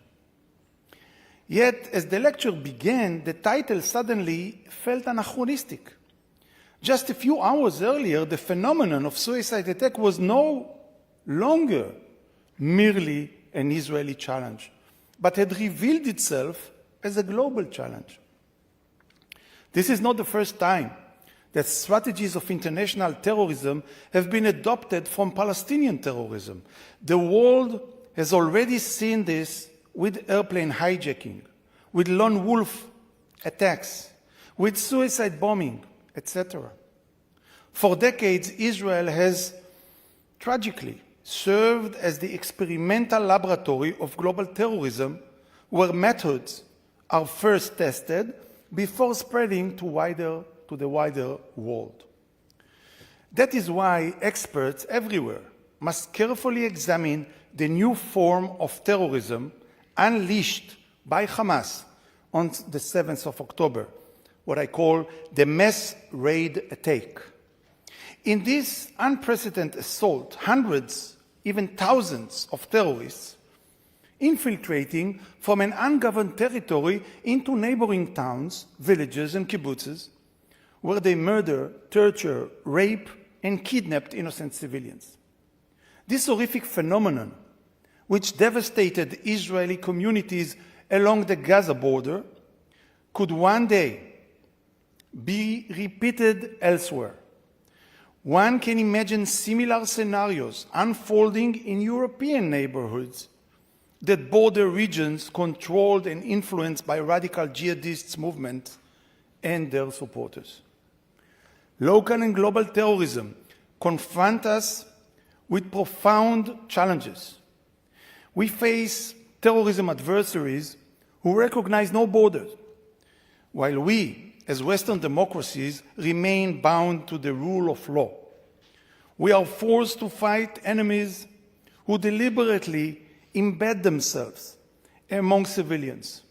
Yet, as the lecture began, the title suddenly felt anachronistic. Just a few hours earlier, the phenomenon of suicide attack was no longer merely an Israeli challenge, but had revealed itself as a global challenge. This is not the first time that strategies of international terrorism have been adopted from Palestinian terrorism. The world has already seen this with airplane hijacking, with lone wolf attacks, with suicide bombing, etc. For decades, Israel has tragically served as the experimental laboratory of global terrorism, where methods are first tested before spreading to the wider world. That is why experts everywhere must carefully examine the new form of terrorism unleashed by Hamas on the 7th of October, what I call the mass raid attack. In this unprecedented assault, hundreds, even thousands of terrorists infiltrating from an ungoverned territory into neighboring towns, villages, and kibbutzes, where they murder, torture, rape, and kidnapped innocent civilians. This horrific phenomenon, which devastated Israeli communities along the Gaza border, could one day be repeated elsewhere. One can imagine similar scenarios unfolding in European neighborhoods that border regions controlled and influenced by radical jihadist movements and their supporters. Local and global terrorism confront us with profound challenges. We face terrorism adversaries who recognize no borders, while we, as Western democracies, remain bound to the rule of law. We are forced to fight enemies who deliberately embed themselves among civilians,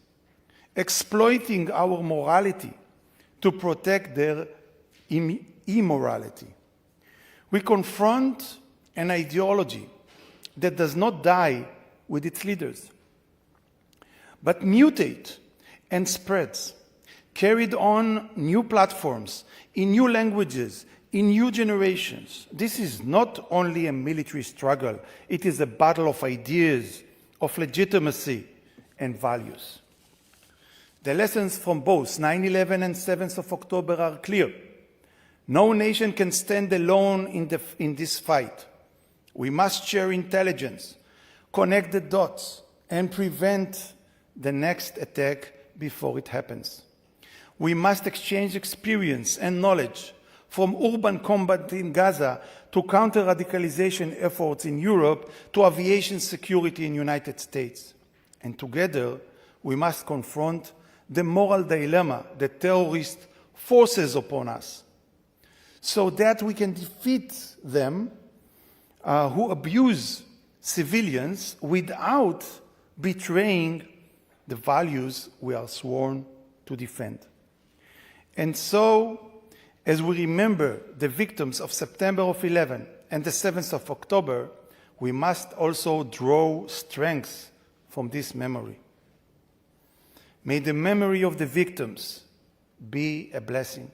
exploiting our morality to protect their immorality. We confront an ideology that does not die with its leaders, but mutate and spreads, carried on new platforms, in new languages, in new generations. This is not only a military struggle, it is a battle of ideas, of legitimacy and values. The lessons from both 9/11 and 7th of October are clear. No nation can stand alone in this fight. We must share intelligence, connect the dots, and prevent the next attack before it happens. We must exchange experience and knowledge, from urban combat in Gaza to counter-radicalization efforts in Europe to aviation security in the United States. And together, we must confront the moral dilemma that terrorists forces upon us, so that we can defeat them who abuse civilians without betraying the values we are sworn to defend. And so, as we remember the victims of September of 11 and the 7th of October, we must also draw strength from this memory. May the memory of the victims be a blessing.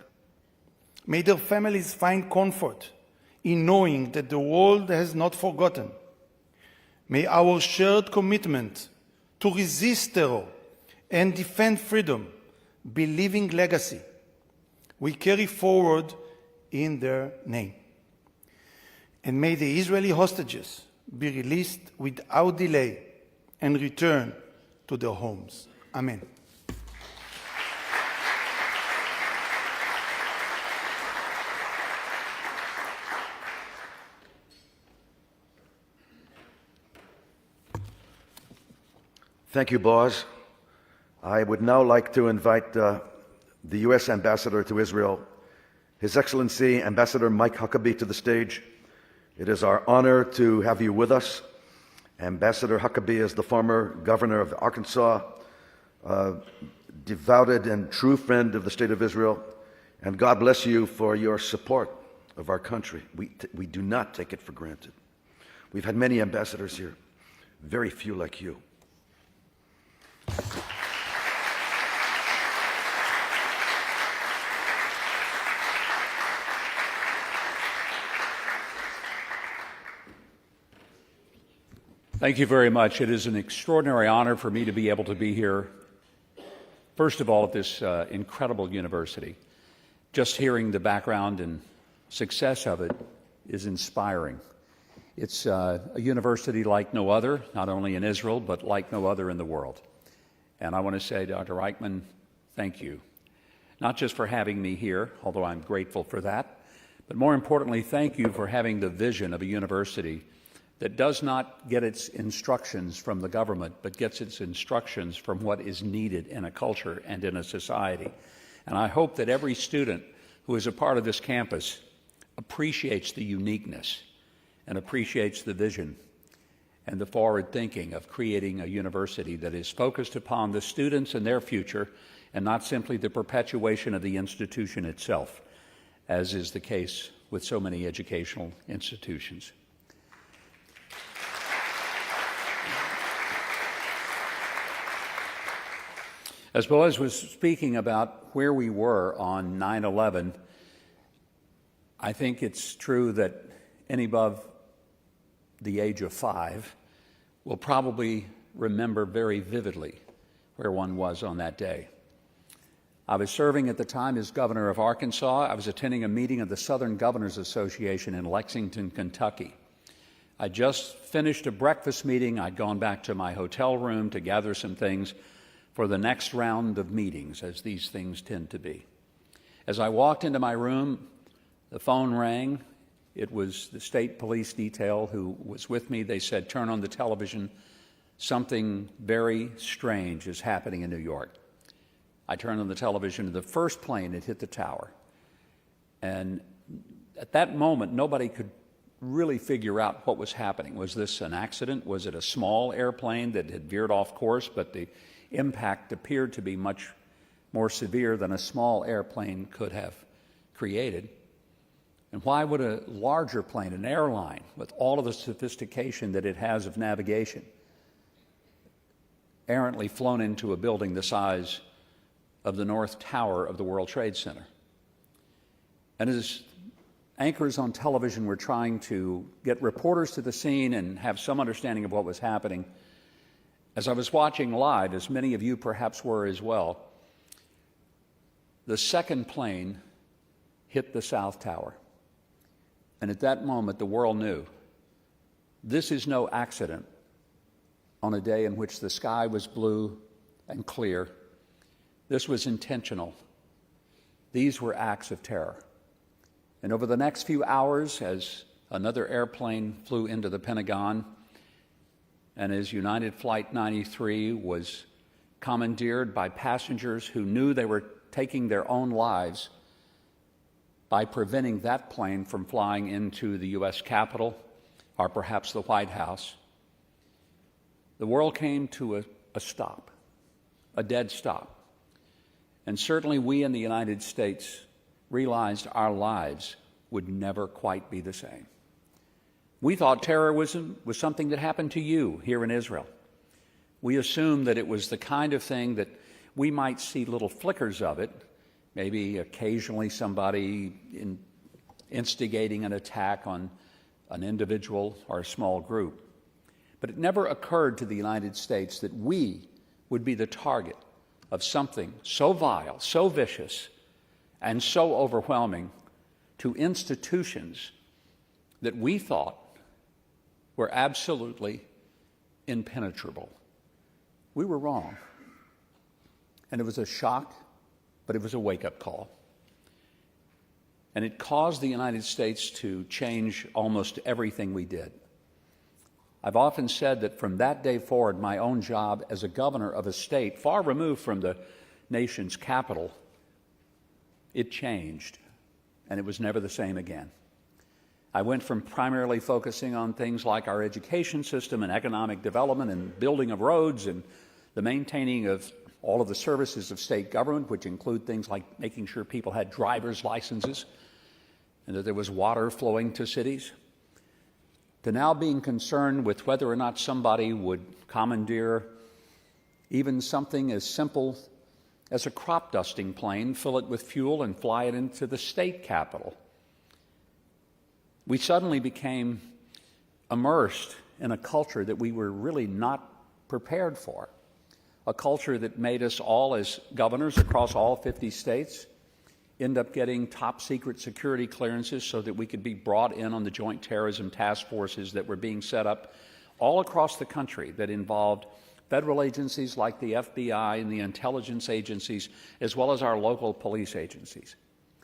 May their families find comfort in knowing that the world has not forgotten. May our shared commitment to resist terror and defend freedom be living legacy we carry forward in their name. And may the Israeli hostages be released without delay and return to their homes. Amen. Thank you, Boz. I would now like to invite the U.S. Ambassador to Israel, His Excellency Ambassador Mike Huckabee, to the stage. It is our honor to have you with us. Ambassador Huckabee is the former governor of Arkansas, devoted and true friend of the State of Israel, And God bless you for your support of our country. We do not take it for granted. We've had many ambassadors here, very few like you. Thank you very much. It is an extraordinary honor for me to be able to be here, first of all, at this incredible university. Just hearing the background and success of it is inspiring. It's a university like no other, not only in Israel, but like no other in the world. And I want to say, Dr. Reichman, thank you. Not just for having me here, although I'm grateful for that, but more importantly, thank you for having the vision of a university that does not get its instructions from the government, but gets its instructions from what is needed in a culture and in a society. And I hope that every student who is a part of this campus appreciates the uniqueness and appreciates the vision and the forward thinking of creating a university that is focused upon the students and their future and not simply the perpetuation of the institution itself, as is the case with so many educational institutions. As Boaz was speaking about where we were on 9/11, I think it's true that any above the age of 5 will probably remember very vividly where one was on that day. I was serving at the time as governor of Arkansas. I was attending a meeting of the Southern Governors Association in Lexington, Kentucky. I just finished a breakfast meeting. I'd gone back to my hotel room to gather some things for the next round of meetings, as these things tend to be. As I walked into my room, the phone rang. It was the state police detail who was with me. They said, "Turn on the television. Something very strange is happening in New York." I turned on the television, and the first plane had hit the tower. And at that moment, nobody could really figure out what was happening. Was this an accident? Was it a small airplane that had veered off course, but the impact appeared to be much more severe than a small airplane could have created? And why would a larger plane, an airline, with all of the sophistication that it has of navigation, errantly flown into a building the size of the North Tower of the World Trade Center? And as anchors on television were trying to get reporters to the scene and have some understanding of what was happening, as I was watching live, as many of you perhaps were as well, the second plane hit the South Tower. And at that moment, the world knew this is no accident on a day in which the sky was blue and clear. This was intentional. These were acts of terror. And over the next few hours, as another airplane flew into the Pentagon, and as United Flight 93 was commandeered by passengers who knew they were taking their own lives by preventing that plane from flying into the U.S. Capitol or perhaps the White House, the world came to a stop, a dead stop. And certainly we in the United States realized our lives would never quite be the same. We thought terrorism was something that happened to you here in Israel. We assumed that it was the kind of thing that we might see little flickers of it, maybe occasionally somebody instigating an attack on an individual or a small group. But it never occurred to the United States that we would be the target of something so vile, so vicious, and so overwhelming to institutions that we thought were absolutely impenetrable. We were wrong. And it was a shock, but it was a wake-up call. And it caused the United States to change almost everything we did. I've often said that from that day forward, my own job as a governor of a state far removed from the nation's capital, it changed, and it was never the same again. I went from primarily focusing on things like our education system and economic development and building of roads and the maintaining of all of the services of state government, which include things like making sure people had driver's licenses and that there was water flowing to cities, to now being concerned with whether or not somebody would commandeer even something as simple as a crop dusting plane, fill it with fuel, and fly it into the state capitol. We suddenly became immersed in a culture that we were really not prepared for, a culture that made us all, as governors across all 50 states, end up getting top secret security clearances so that we could be brought in on the joint terrorism task forces that were being set up all across the country that involved federal agencies like the FBI and the intelligence agencies, as well as our local police agencies.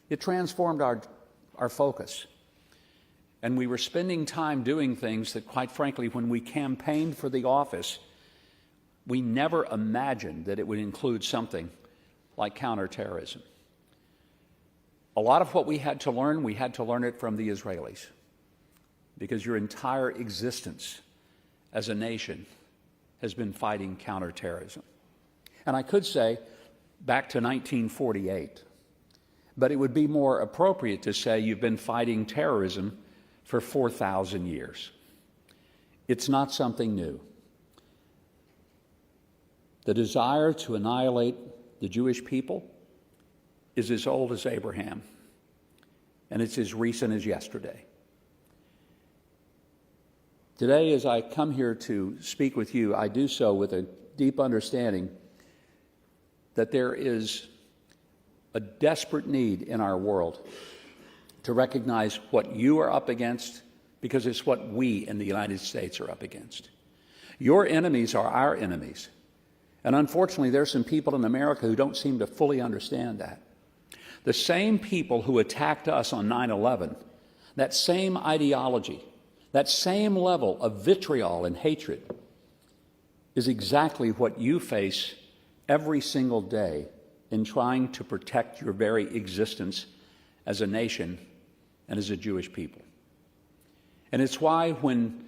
It transformed our focus. And we were spending time doing things that, quite frankly, when we campaigned for the office, we never imagined that it would include something like counterterrorism. A lot of what we had to learn it from the Israelis, because your entire existence as a nation has been fighting counterterrorism. And I could say back to 1948, but it would be more appropriate to say you've been fighting terrorism for 4,000 years. It's not something new. The desire to annihilate the Jewish people is as old as Abraham, and it's as recent as yesterday. Today, as I come here to speak with you, I do so with a deep understanding that there is a desperate need in our world to recognize what you are up against, because it's what we in the United States are up against. Your enemies are our enemies. And unfortunately, there are some people in America who don't seem to fully understand that. The same people who attacked us on 9/11, that same ideology, that same level of vitriol and hatred is exactly what you face every single day in trying to protect your very existence as a nation and as a Jewish people. And it's why when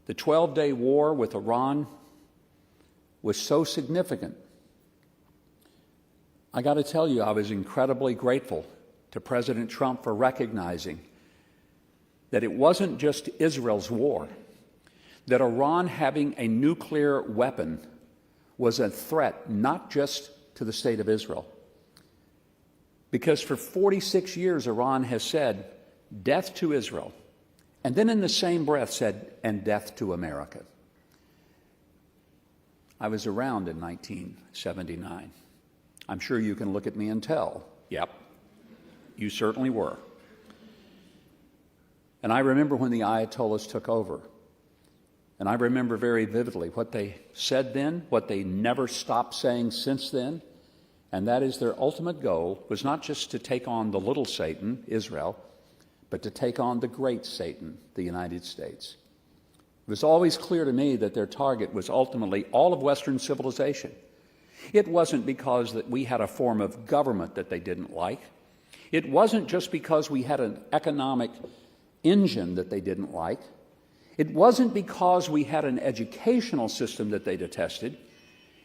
the 12-day war with Iran was so significant, I got to tell you, I was incredibly grateful to President Trump for recognizing that it wasn't just Israel's war, that Iran having a nuclear weapon was a threat not just to the state of Israel. Because for 46 years, Iran has said, death to Israel, and then in the same breath said, and death to America. I was around in 1979. I'm sure you can look at me and tell, yep, you certainly were. And I remember when the Ayatollahs took over. And I remember very vividly what they said then, what they never stopped saying since then, and that is their ultimate goal was not just to take on the little Satan, Israel, but to take on the great Satan, the United States. It was always clear to me that their target was ultimately all of Western civilization. It wasn't because that we had a form of government that they didn't like. It wasn't just because we had an economic engine that they didn't like. It wasn't because we had an educational system that they detested.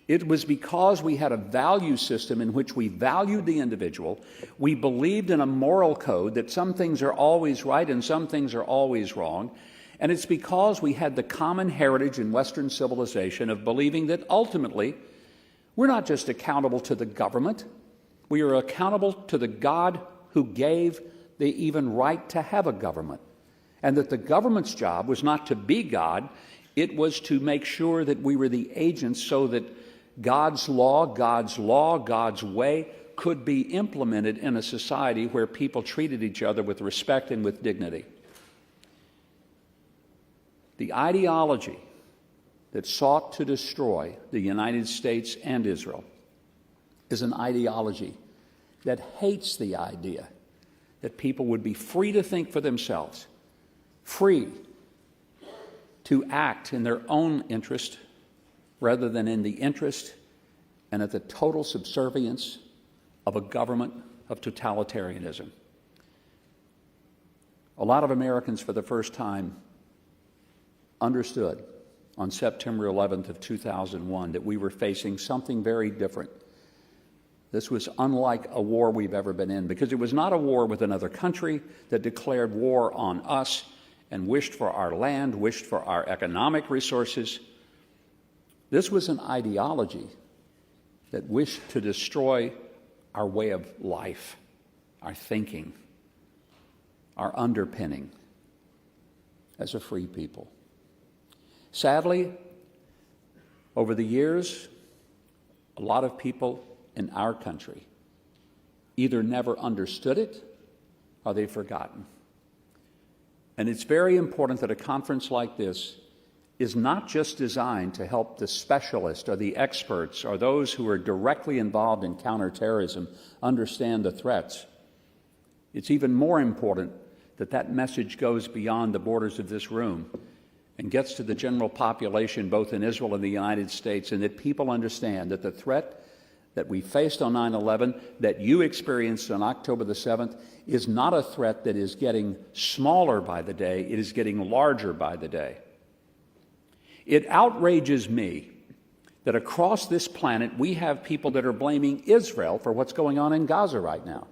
It was because we had a value system in which we valued the individual. We believed in a moral code that some things are always right and some things are always wrong. And it's because we had the common heritage in Western civilization of believing that ultimately we're not just accountable to the government, we are accountable to the God who gave the even right to have a government. And that the government's job was not to be God, it was to make sure that we were the agents so that God's law, God's way could be implemented in a society where people treated each other with respect and with dignity. The ideology that sought to destroy the United States and Israel is an ideology that hates the idea that people would be free to think for themselves, free to act in their own interest rather than in the interest and at the total subservience of a government of totalitarianism. A lot of Americans for the first time understood on September 11th of 2001 that we were facing something very different. This was unlike a war we've ever been in, because it was not a war with another country that declared war on us and wished for our land, wished for our economic resources. This was an ideology that wished to destroy our way of life, our thinking, our underpinning as a free people. Sadly, over the years, a lot of people in our country either never understood it or they've forgotten. And it's very important that a conference like this is not just designed to help the specialists or the experts or those who are directly involved in counterterrorism understand the threats. It's even more important that that message goes beyond the borders of this room and gets to the general population, both in Israel and the United States, and that people understand that the threat that we faced on 9/11, that you experienced on October the 7th, is not a threat that is getting smaller by the day, it is getting larger by the day. It outrages me that across this planet we have people that are blaming Israel for what's going on in Gaza right now.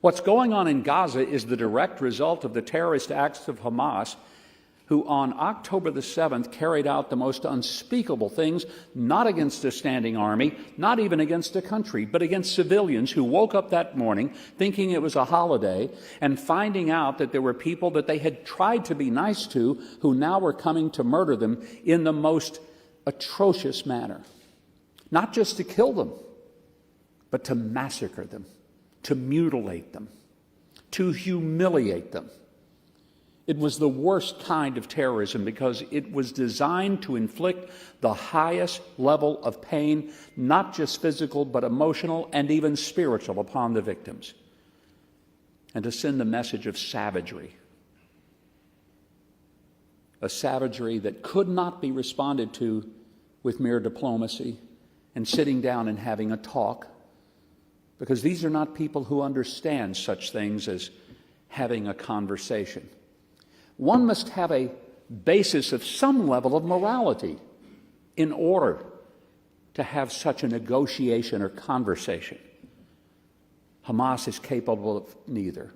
What's going on in Gaza is the direct result of the terrorist acts of Hamas, who on October the 7th carried out the most unspeakable things, not against a standing army, not even against a country, but against civilians who woke up that morning thinking it was a holiday and finding out that there were people that they had tried to be nice to who now were coming to murder them in the most atrocious manner. Not just to kill them, but to massacre them, to mutilate them, to humiliate them. It was the worst kind of terrorism because it was designed to inflict the highest level of pain, not just physical, but emotional and even spiritual upon the victims, and to send the message of savagery, a savagery that could not be responded to with mere diplomacy and sitting down and having a talk, because these are not people who understand such things as having a conversation. One must have a basis of some level of morality in order to have such a negotiation or conversation. Hamas is capable of neither.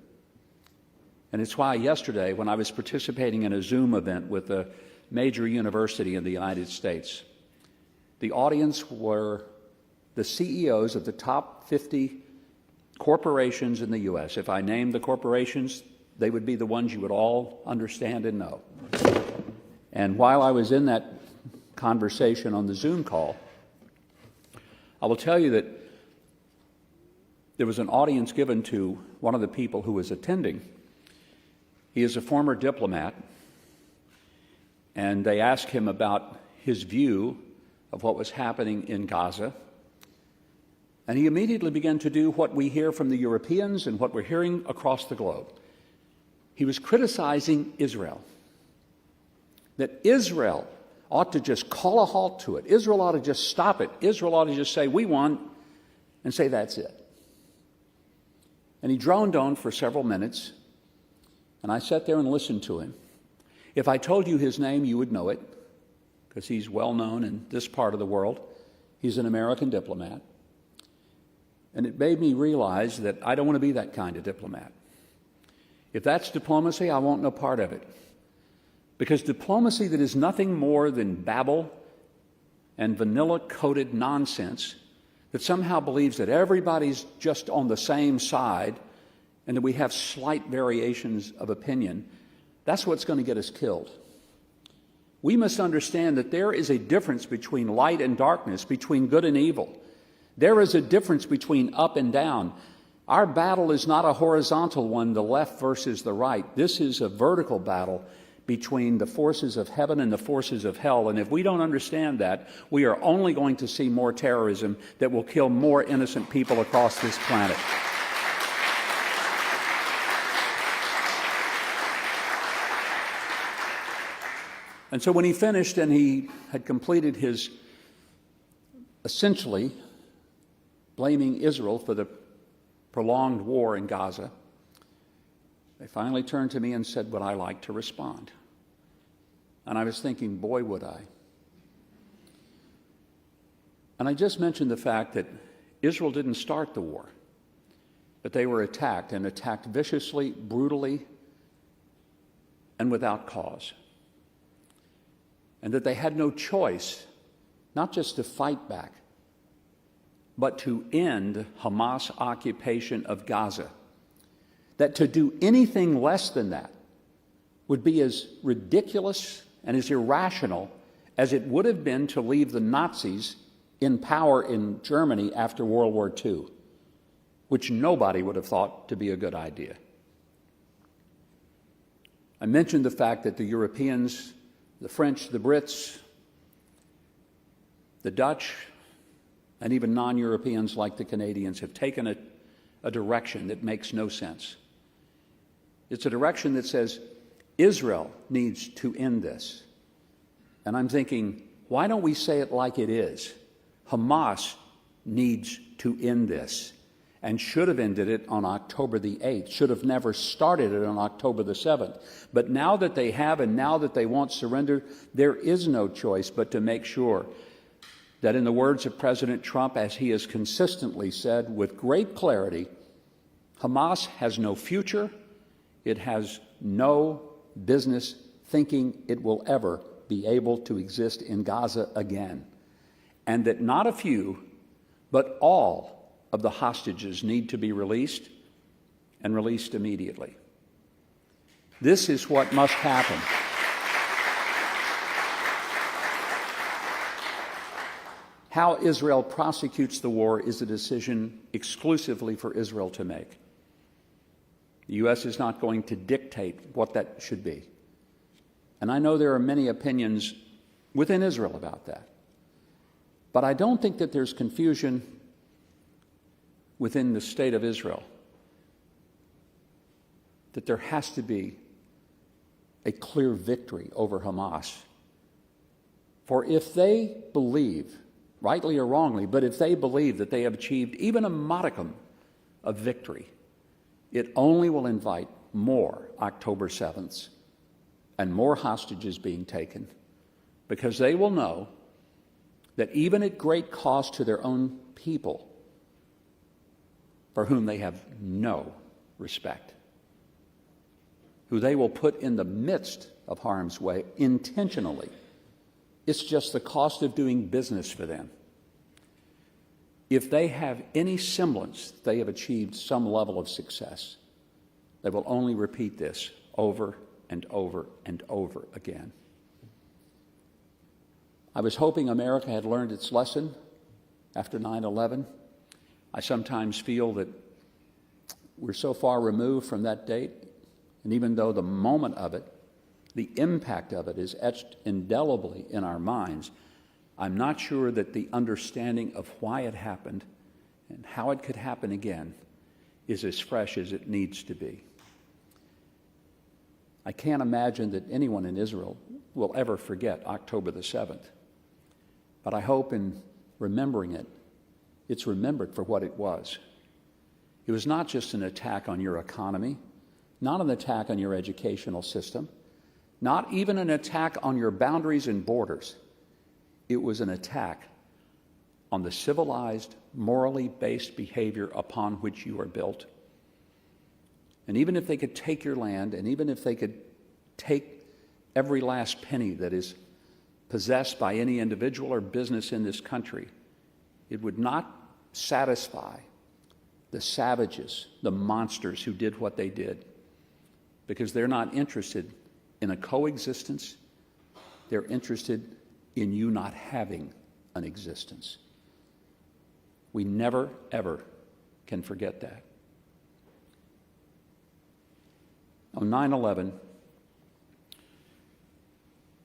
And it's why yesterday, when I was participating in a Zoom event with a major university in the United States, the audience were the CEOs of the top 50 corporations in the U.S. If I named the corporations, they would be the ones you would all understand and know. And while I was in that conversation on the Zoom call, I will tell you that there was an audience given to one of the people who was attending. He is a former diplomat, and they asked him about his view of what was happening in Gaza. And he immediately began to do what we hear from the Europeans and what we're hearing across the globe. He was criticizing Israel, that Israel ought to just call a halt to it. Israel ought to just stop it. Israel ought to just say, we won, and say that's it. And he droned on for several minutes, and I sat there and listened to him. If I told you his name, you would know it, because he's well known in this part of the world. He's an American diplomat. And it made me realize that I don't want to be that kind of diplomat. If that's diplomacy, I want no part of it. Because diplomacy that is nothing more than babble and vanilla-coated nonsense that somehow believes that everybody's just on the same side and that we have slight variations of opinion, that's what's going to get us killed. We must understand that there is a difference between light and darkness, between good and evil. There is a difference between up and down. Our battle is not a horizontal one, the left versus the right. This is a vertical battle between the forces of heaven and the forces of hell. And if we don't understand that, we are only going to see more terrorism that will kill more innocent people across this planet. And so when he finished and he had completed his essentially blaming Israel for the prolonged war in Gaza, they finally turned to me and said, would I like to respond? And I was thinking, boy, would I. And I just mentioned the fact that Israel didn't start the war, but they were attacked, and attacked viciously, brutally, and without cause. And that they had no choice, not just to fight back, but to end Hamas' occupation of Gaza. That to do anything less than that would be as ridiculous and as irrational as it would have been to leave the Nazis in power in Germany after World War II, which nobody would have thought to be a good idea. I mentioned the fact that the Europeans, the French, the Brits, the Dutch, and even non-Europeans like the Canadians have taken a direction that makes no sense. It's a direction that says Israel needs to end this. And I'm thinking, why don't we say it like it is? Hamas needs to end this, and should have ended it on October the 8th, should have never started it on October the 7th. But now that they have, and now that they won't surrender, there is no choice but to make sure that, in the words of President Trump, as he has consistently said with great clarity, Hamas has no future, it has no business thinking it will ever be able to exist in Gaza again, and that not a few, but all of the hostages need to be released, and released immediately. This is what must happen. How Israel prosecutes the war is a decision exclusively for Israel to make. The U.S. is not going to dictate what that should be. And I know there are many opinions within Israel about that. But I don't think that there's confusion within the state of Israel that there has to be a clear victory over Hamas. For if they believe, rightly or wrongly, but if they believe that they have achieved even a modicum of victory, it only will invite more October 7ths and more hostages being taken, because they will know that even at great cost to their own people, for whom they have no respect, who they will put in the midst of harm's way intentionally, it's just the cost of doing business for them. If they have any semblance they have achieved some level of success, they will only repeat this over and over and over again. I was hoping America had learned its lesson after 9/11. I sometimes feel that we're so far removed from that date, and even though the moment of it, the impact of it is etched indelibly in our minds, I'm not sure that the understanding of why it happened and how it could happen again is as fresh as it needs to be. I can't imagine that anyone in Israel will ever forget October the 7th. But I hope in remembering it, it's remembered for what it was. It was not just an attack on your economy, not an attack on your educational system, not even an attack on your boundaries and borders. It was an attack on the civilized, morally based behavior upon which you are built. And even if they could take your land, and even if they could take every last penny that is possessed by any individual or business in this country, it would not satisfy the savages, the monsters who did what they did, because they're not interested in a coexistence. They're interested in you not having an existence. We never, ever can forget that. On 9/11,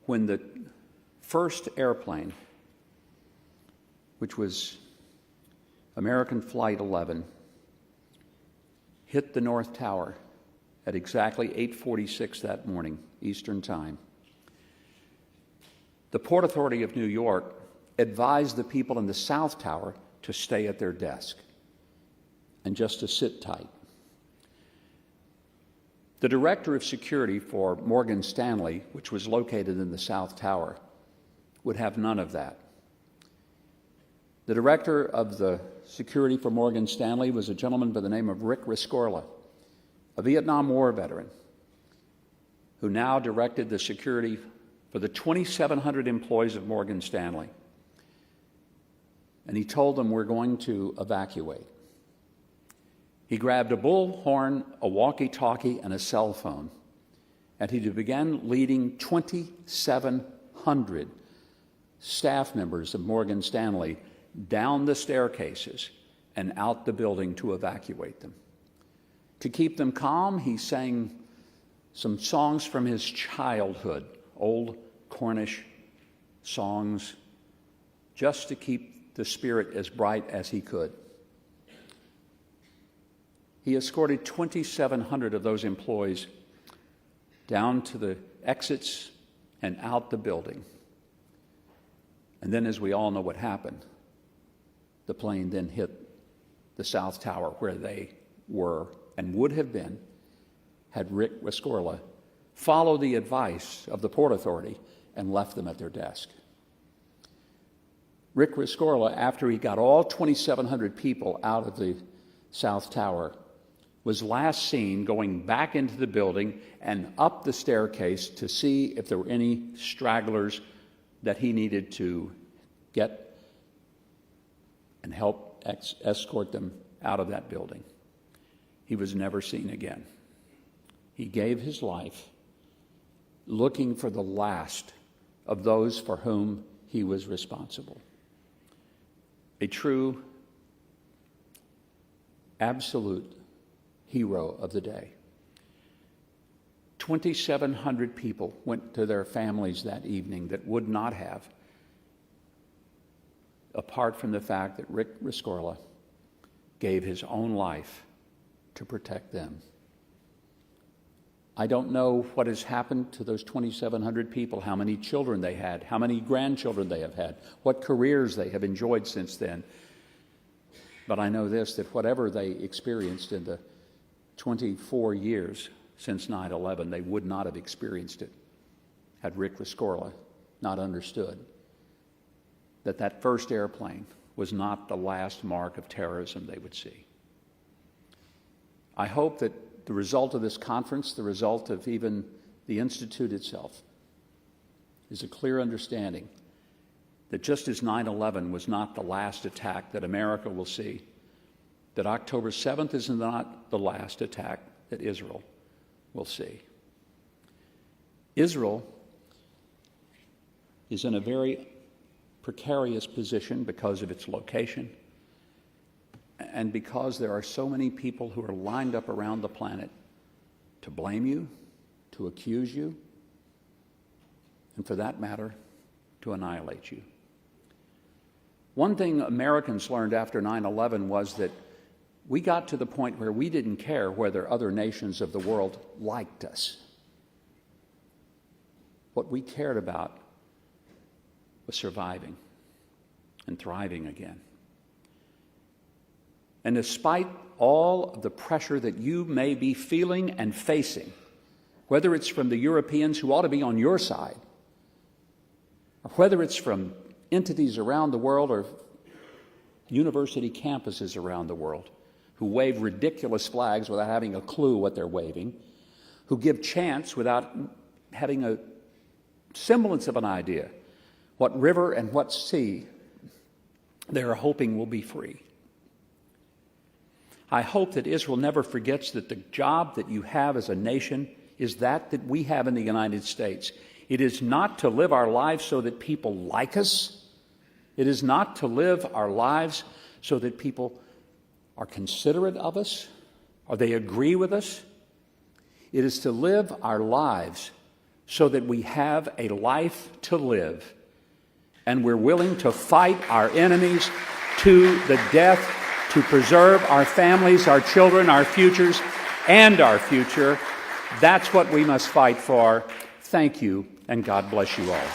when the first airplane, which was American Flight 11, hit the North Tower at exactly 8:46 that morning, Eastern Time, the Port Authority of New York advised the people in the South Tower to stay at their desk and just to sit tight. The director of security for Morgan Stanley, which was located in the South Tower, would have none of that. The director of the security for Morgan Stanley was a gentleman by the name of Rick Rescorla, a Vietnam War veteran, who now directed the security for the 2,700 employees of Morgan Stanley. And he told them, we're going to evacuate. He grabbed a bullhorn, a walkie-talkie, and a cell phone, and he began leading 2,700 staff members of Morgan Stanley down the staircases and out the building to evacuate them. To keep them calm, he sang some songs from his childhood, old Cornish songs, just to keep the spirit as bright as he could. He escorted 2,700 of those employees down to the exits and out the building. And then, as we all know what happened, the plane then hit the South Tower where they were and would have been had Rick Rescorla followed the advice of the Port Authority and left them at their desk. Rick Rescorla, after he got all 2,700 people out of the South Tower, was last seen going back into the building and up the staircase to see if there were any stragglers that he needed to get and help escort them out of that building. He was never seen again. He gave his life looking for the last of those for whom he was responsible. A true, absolute hero of the day. 2,700 people went to their families that evening that would not have, apart from the fact that Rick Rescorla gave his own life to protect them. I don't know what has happened to those 2,700 people, how many children they had, how many grandchildren they have had, what careers they have enjoyed since then. But I know this, that whatever they experienced in the 24 years since 9/11, they would not have experienced it had Rick Rescorla not understood that that first airplane was not the last mark of terrorism they would see. I hope that the result of this conference, the result of even the Institute itself, is a clear understanding that just as 9/11 was not the last attack that America will see, that October 7th is not the last attack that Israel will see. Israel is in a very precarious position because of its location and because there are so many people who are lined up around the planet to blame you, to accuse you, and for that matter, to annihilate you. One thing Americans learned after 9/11 was that we got to the point where we didn't care whether other nations of the world liked us. What we cared about was surviving and thriving again. And despite all of the pressure that you may be feeling and facing, whether it's from the Europeans who ought to be on your side, or whether it's from entities around the world or university campuses around the world, who wave ridiculous flags without having a clue what they're waving, who give chants without having a semblance of an idea what river and what sea they are hoping will be free. I hope that Israel never forgets that the job that you have as a nation is that we have in the United States. It is not to live our lives so that people like us. It is not to live our lives so that people are considerate of us or they agree with us. It is to live our lives so that we have a life to live and we're willing to fight our enemies to the death to preserve our families, our children, our futures, and our future. That's what we must fight for. Thank you, and God bless you all.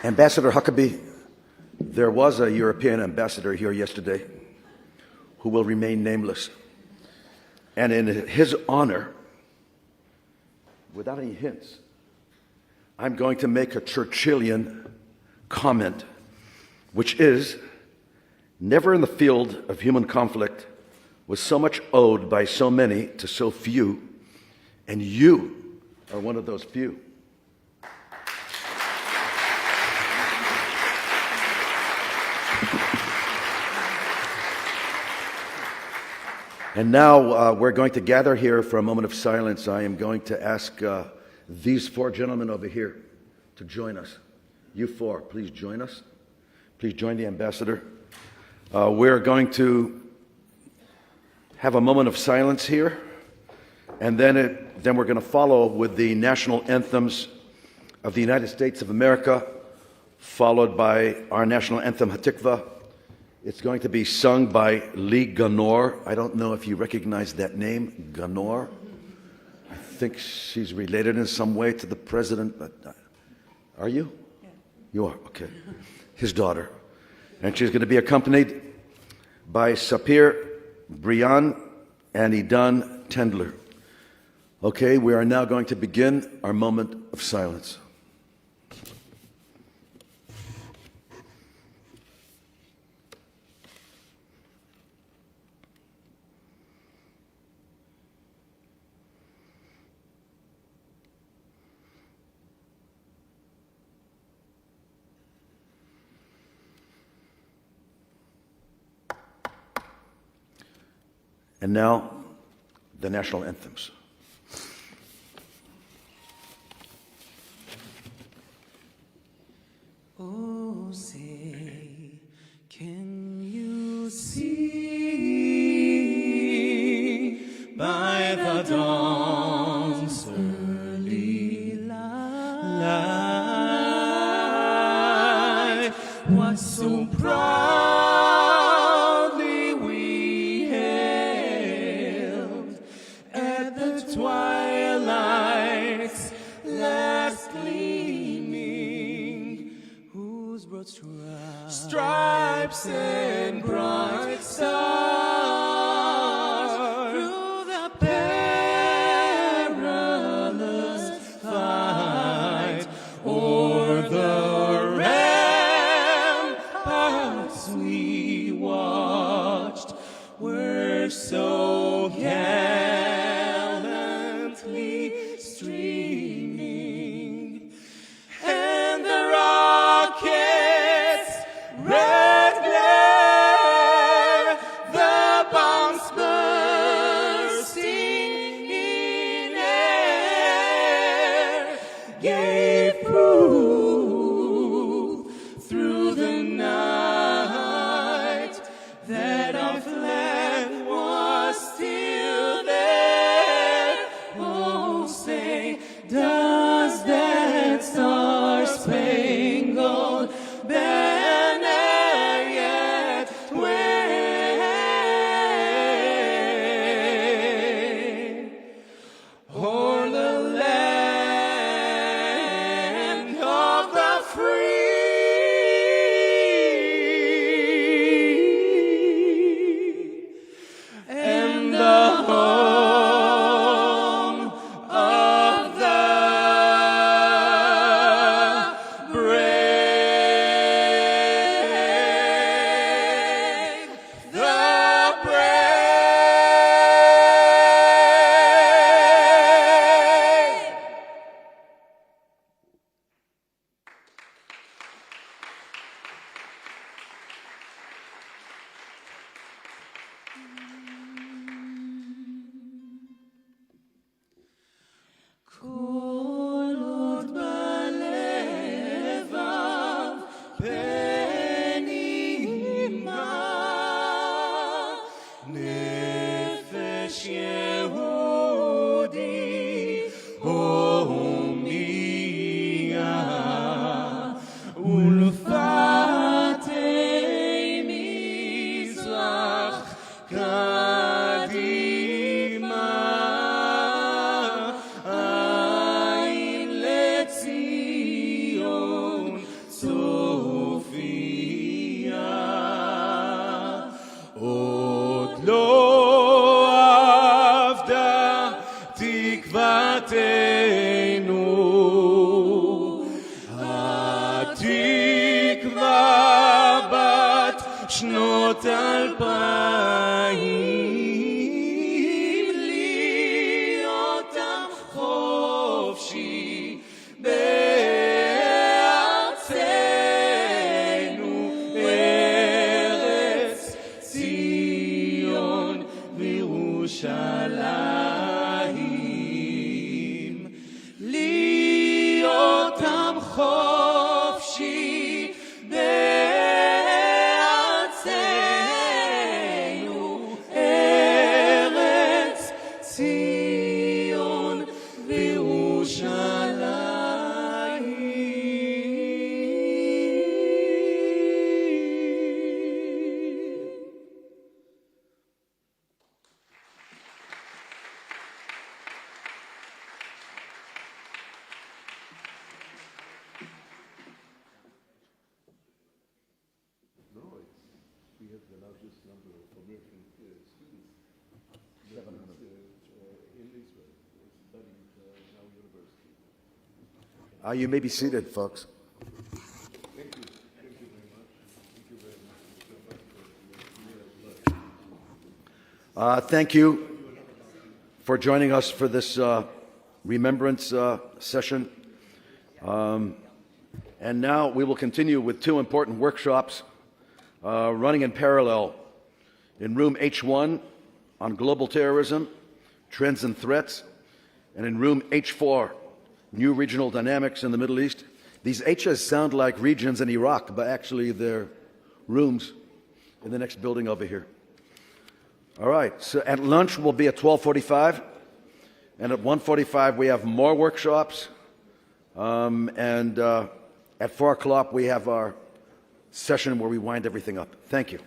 Ambassador Huckabee, there was a European ambassador here yesterday who will remain nameless. And in his honor, without any hints, I'm going to make a Churchillian comment, which is, never in the field of human conflict was so much owed by so many to so few, and you are one of those few. And now we're going to gather here for a moment of silence. I am going to ask these four gentlemen over here to join us. You four, please join us. Please join the ambassador. We're going to have a moment of silence here, and then we're going to follow with the national anthems of the United States of America, followed by our national anthem, Hatikva. It's going to be sung by Lee Ganor. I don't know if you recognize that name, Ganor. I think she's related in some way to the president, but are you? Yeah. You are, okay. His daughter. And she's going to be accompanied by Sapir Brian and Idan Tendler. Okay, we are now going to begin our moment of silence. And now, the national anthems. Oh, say, can you see by the dawn's early light what so proudly we hailed at the twilight's last gleaming, whose broad stripes and bright stars through the perilous fight o'er the ramparts we watched were so gallantly streaming, and the rockets' red glare, the bombs bursting in air, gave proof through the night that our flag was still there. Oh, say, does that star-spangled banner yet wave o'er the land of the free and the home of the brave, the brave. Kolot balevav penima, nefesh Yehudi homiya, ulfatei mizrach kadima, ayin letzion tzor מאות אלפיים, להיות עם חופשי בארצנו, ארץ ציון וירושלים. להיות עם חופשי בארצנו, ארץ ציון וירושלים. You may be seated, folks. Thank you for joining us for this remembrance session. And now we will continue with two important workshops running in parallel in room H1 on global terrorism, trends and threats, and in room H4, new regional dynamics in the Middle East. These H's sound like regions in Iraq, but actually they're rooms in the next building over here. All right, so at lunch we'll be at 12:45, and at 1:45 we have more workshops, and at 4 o'clock we have our session where we wind everything up. Thank you.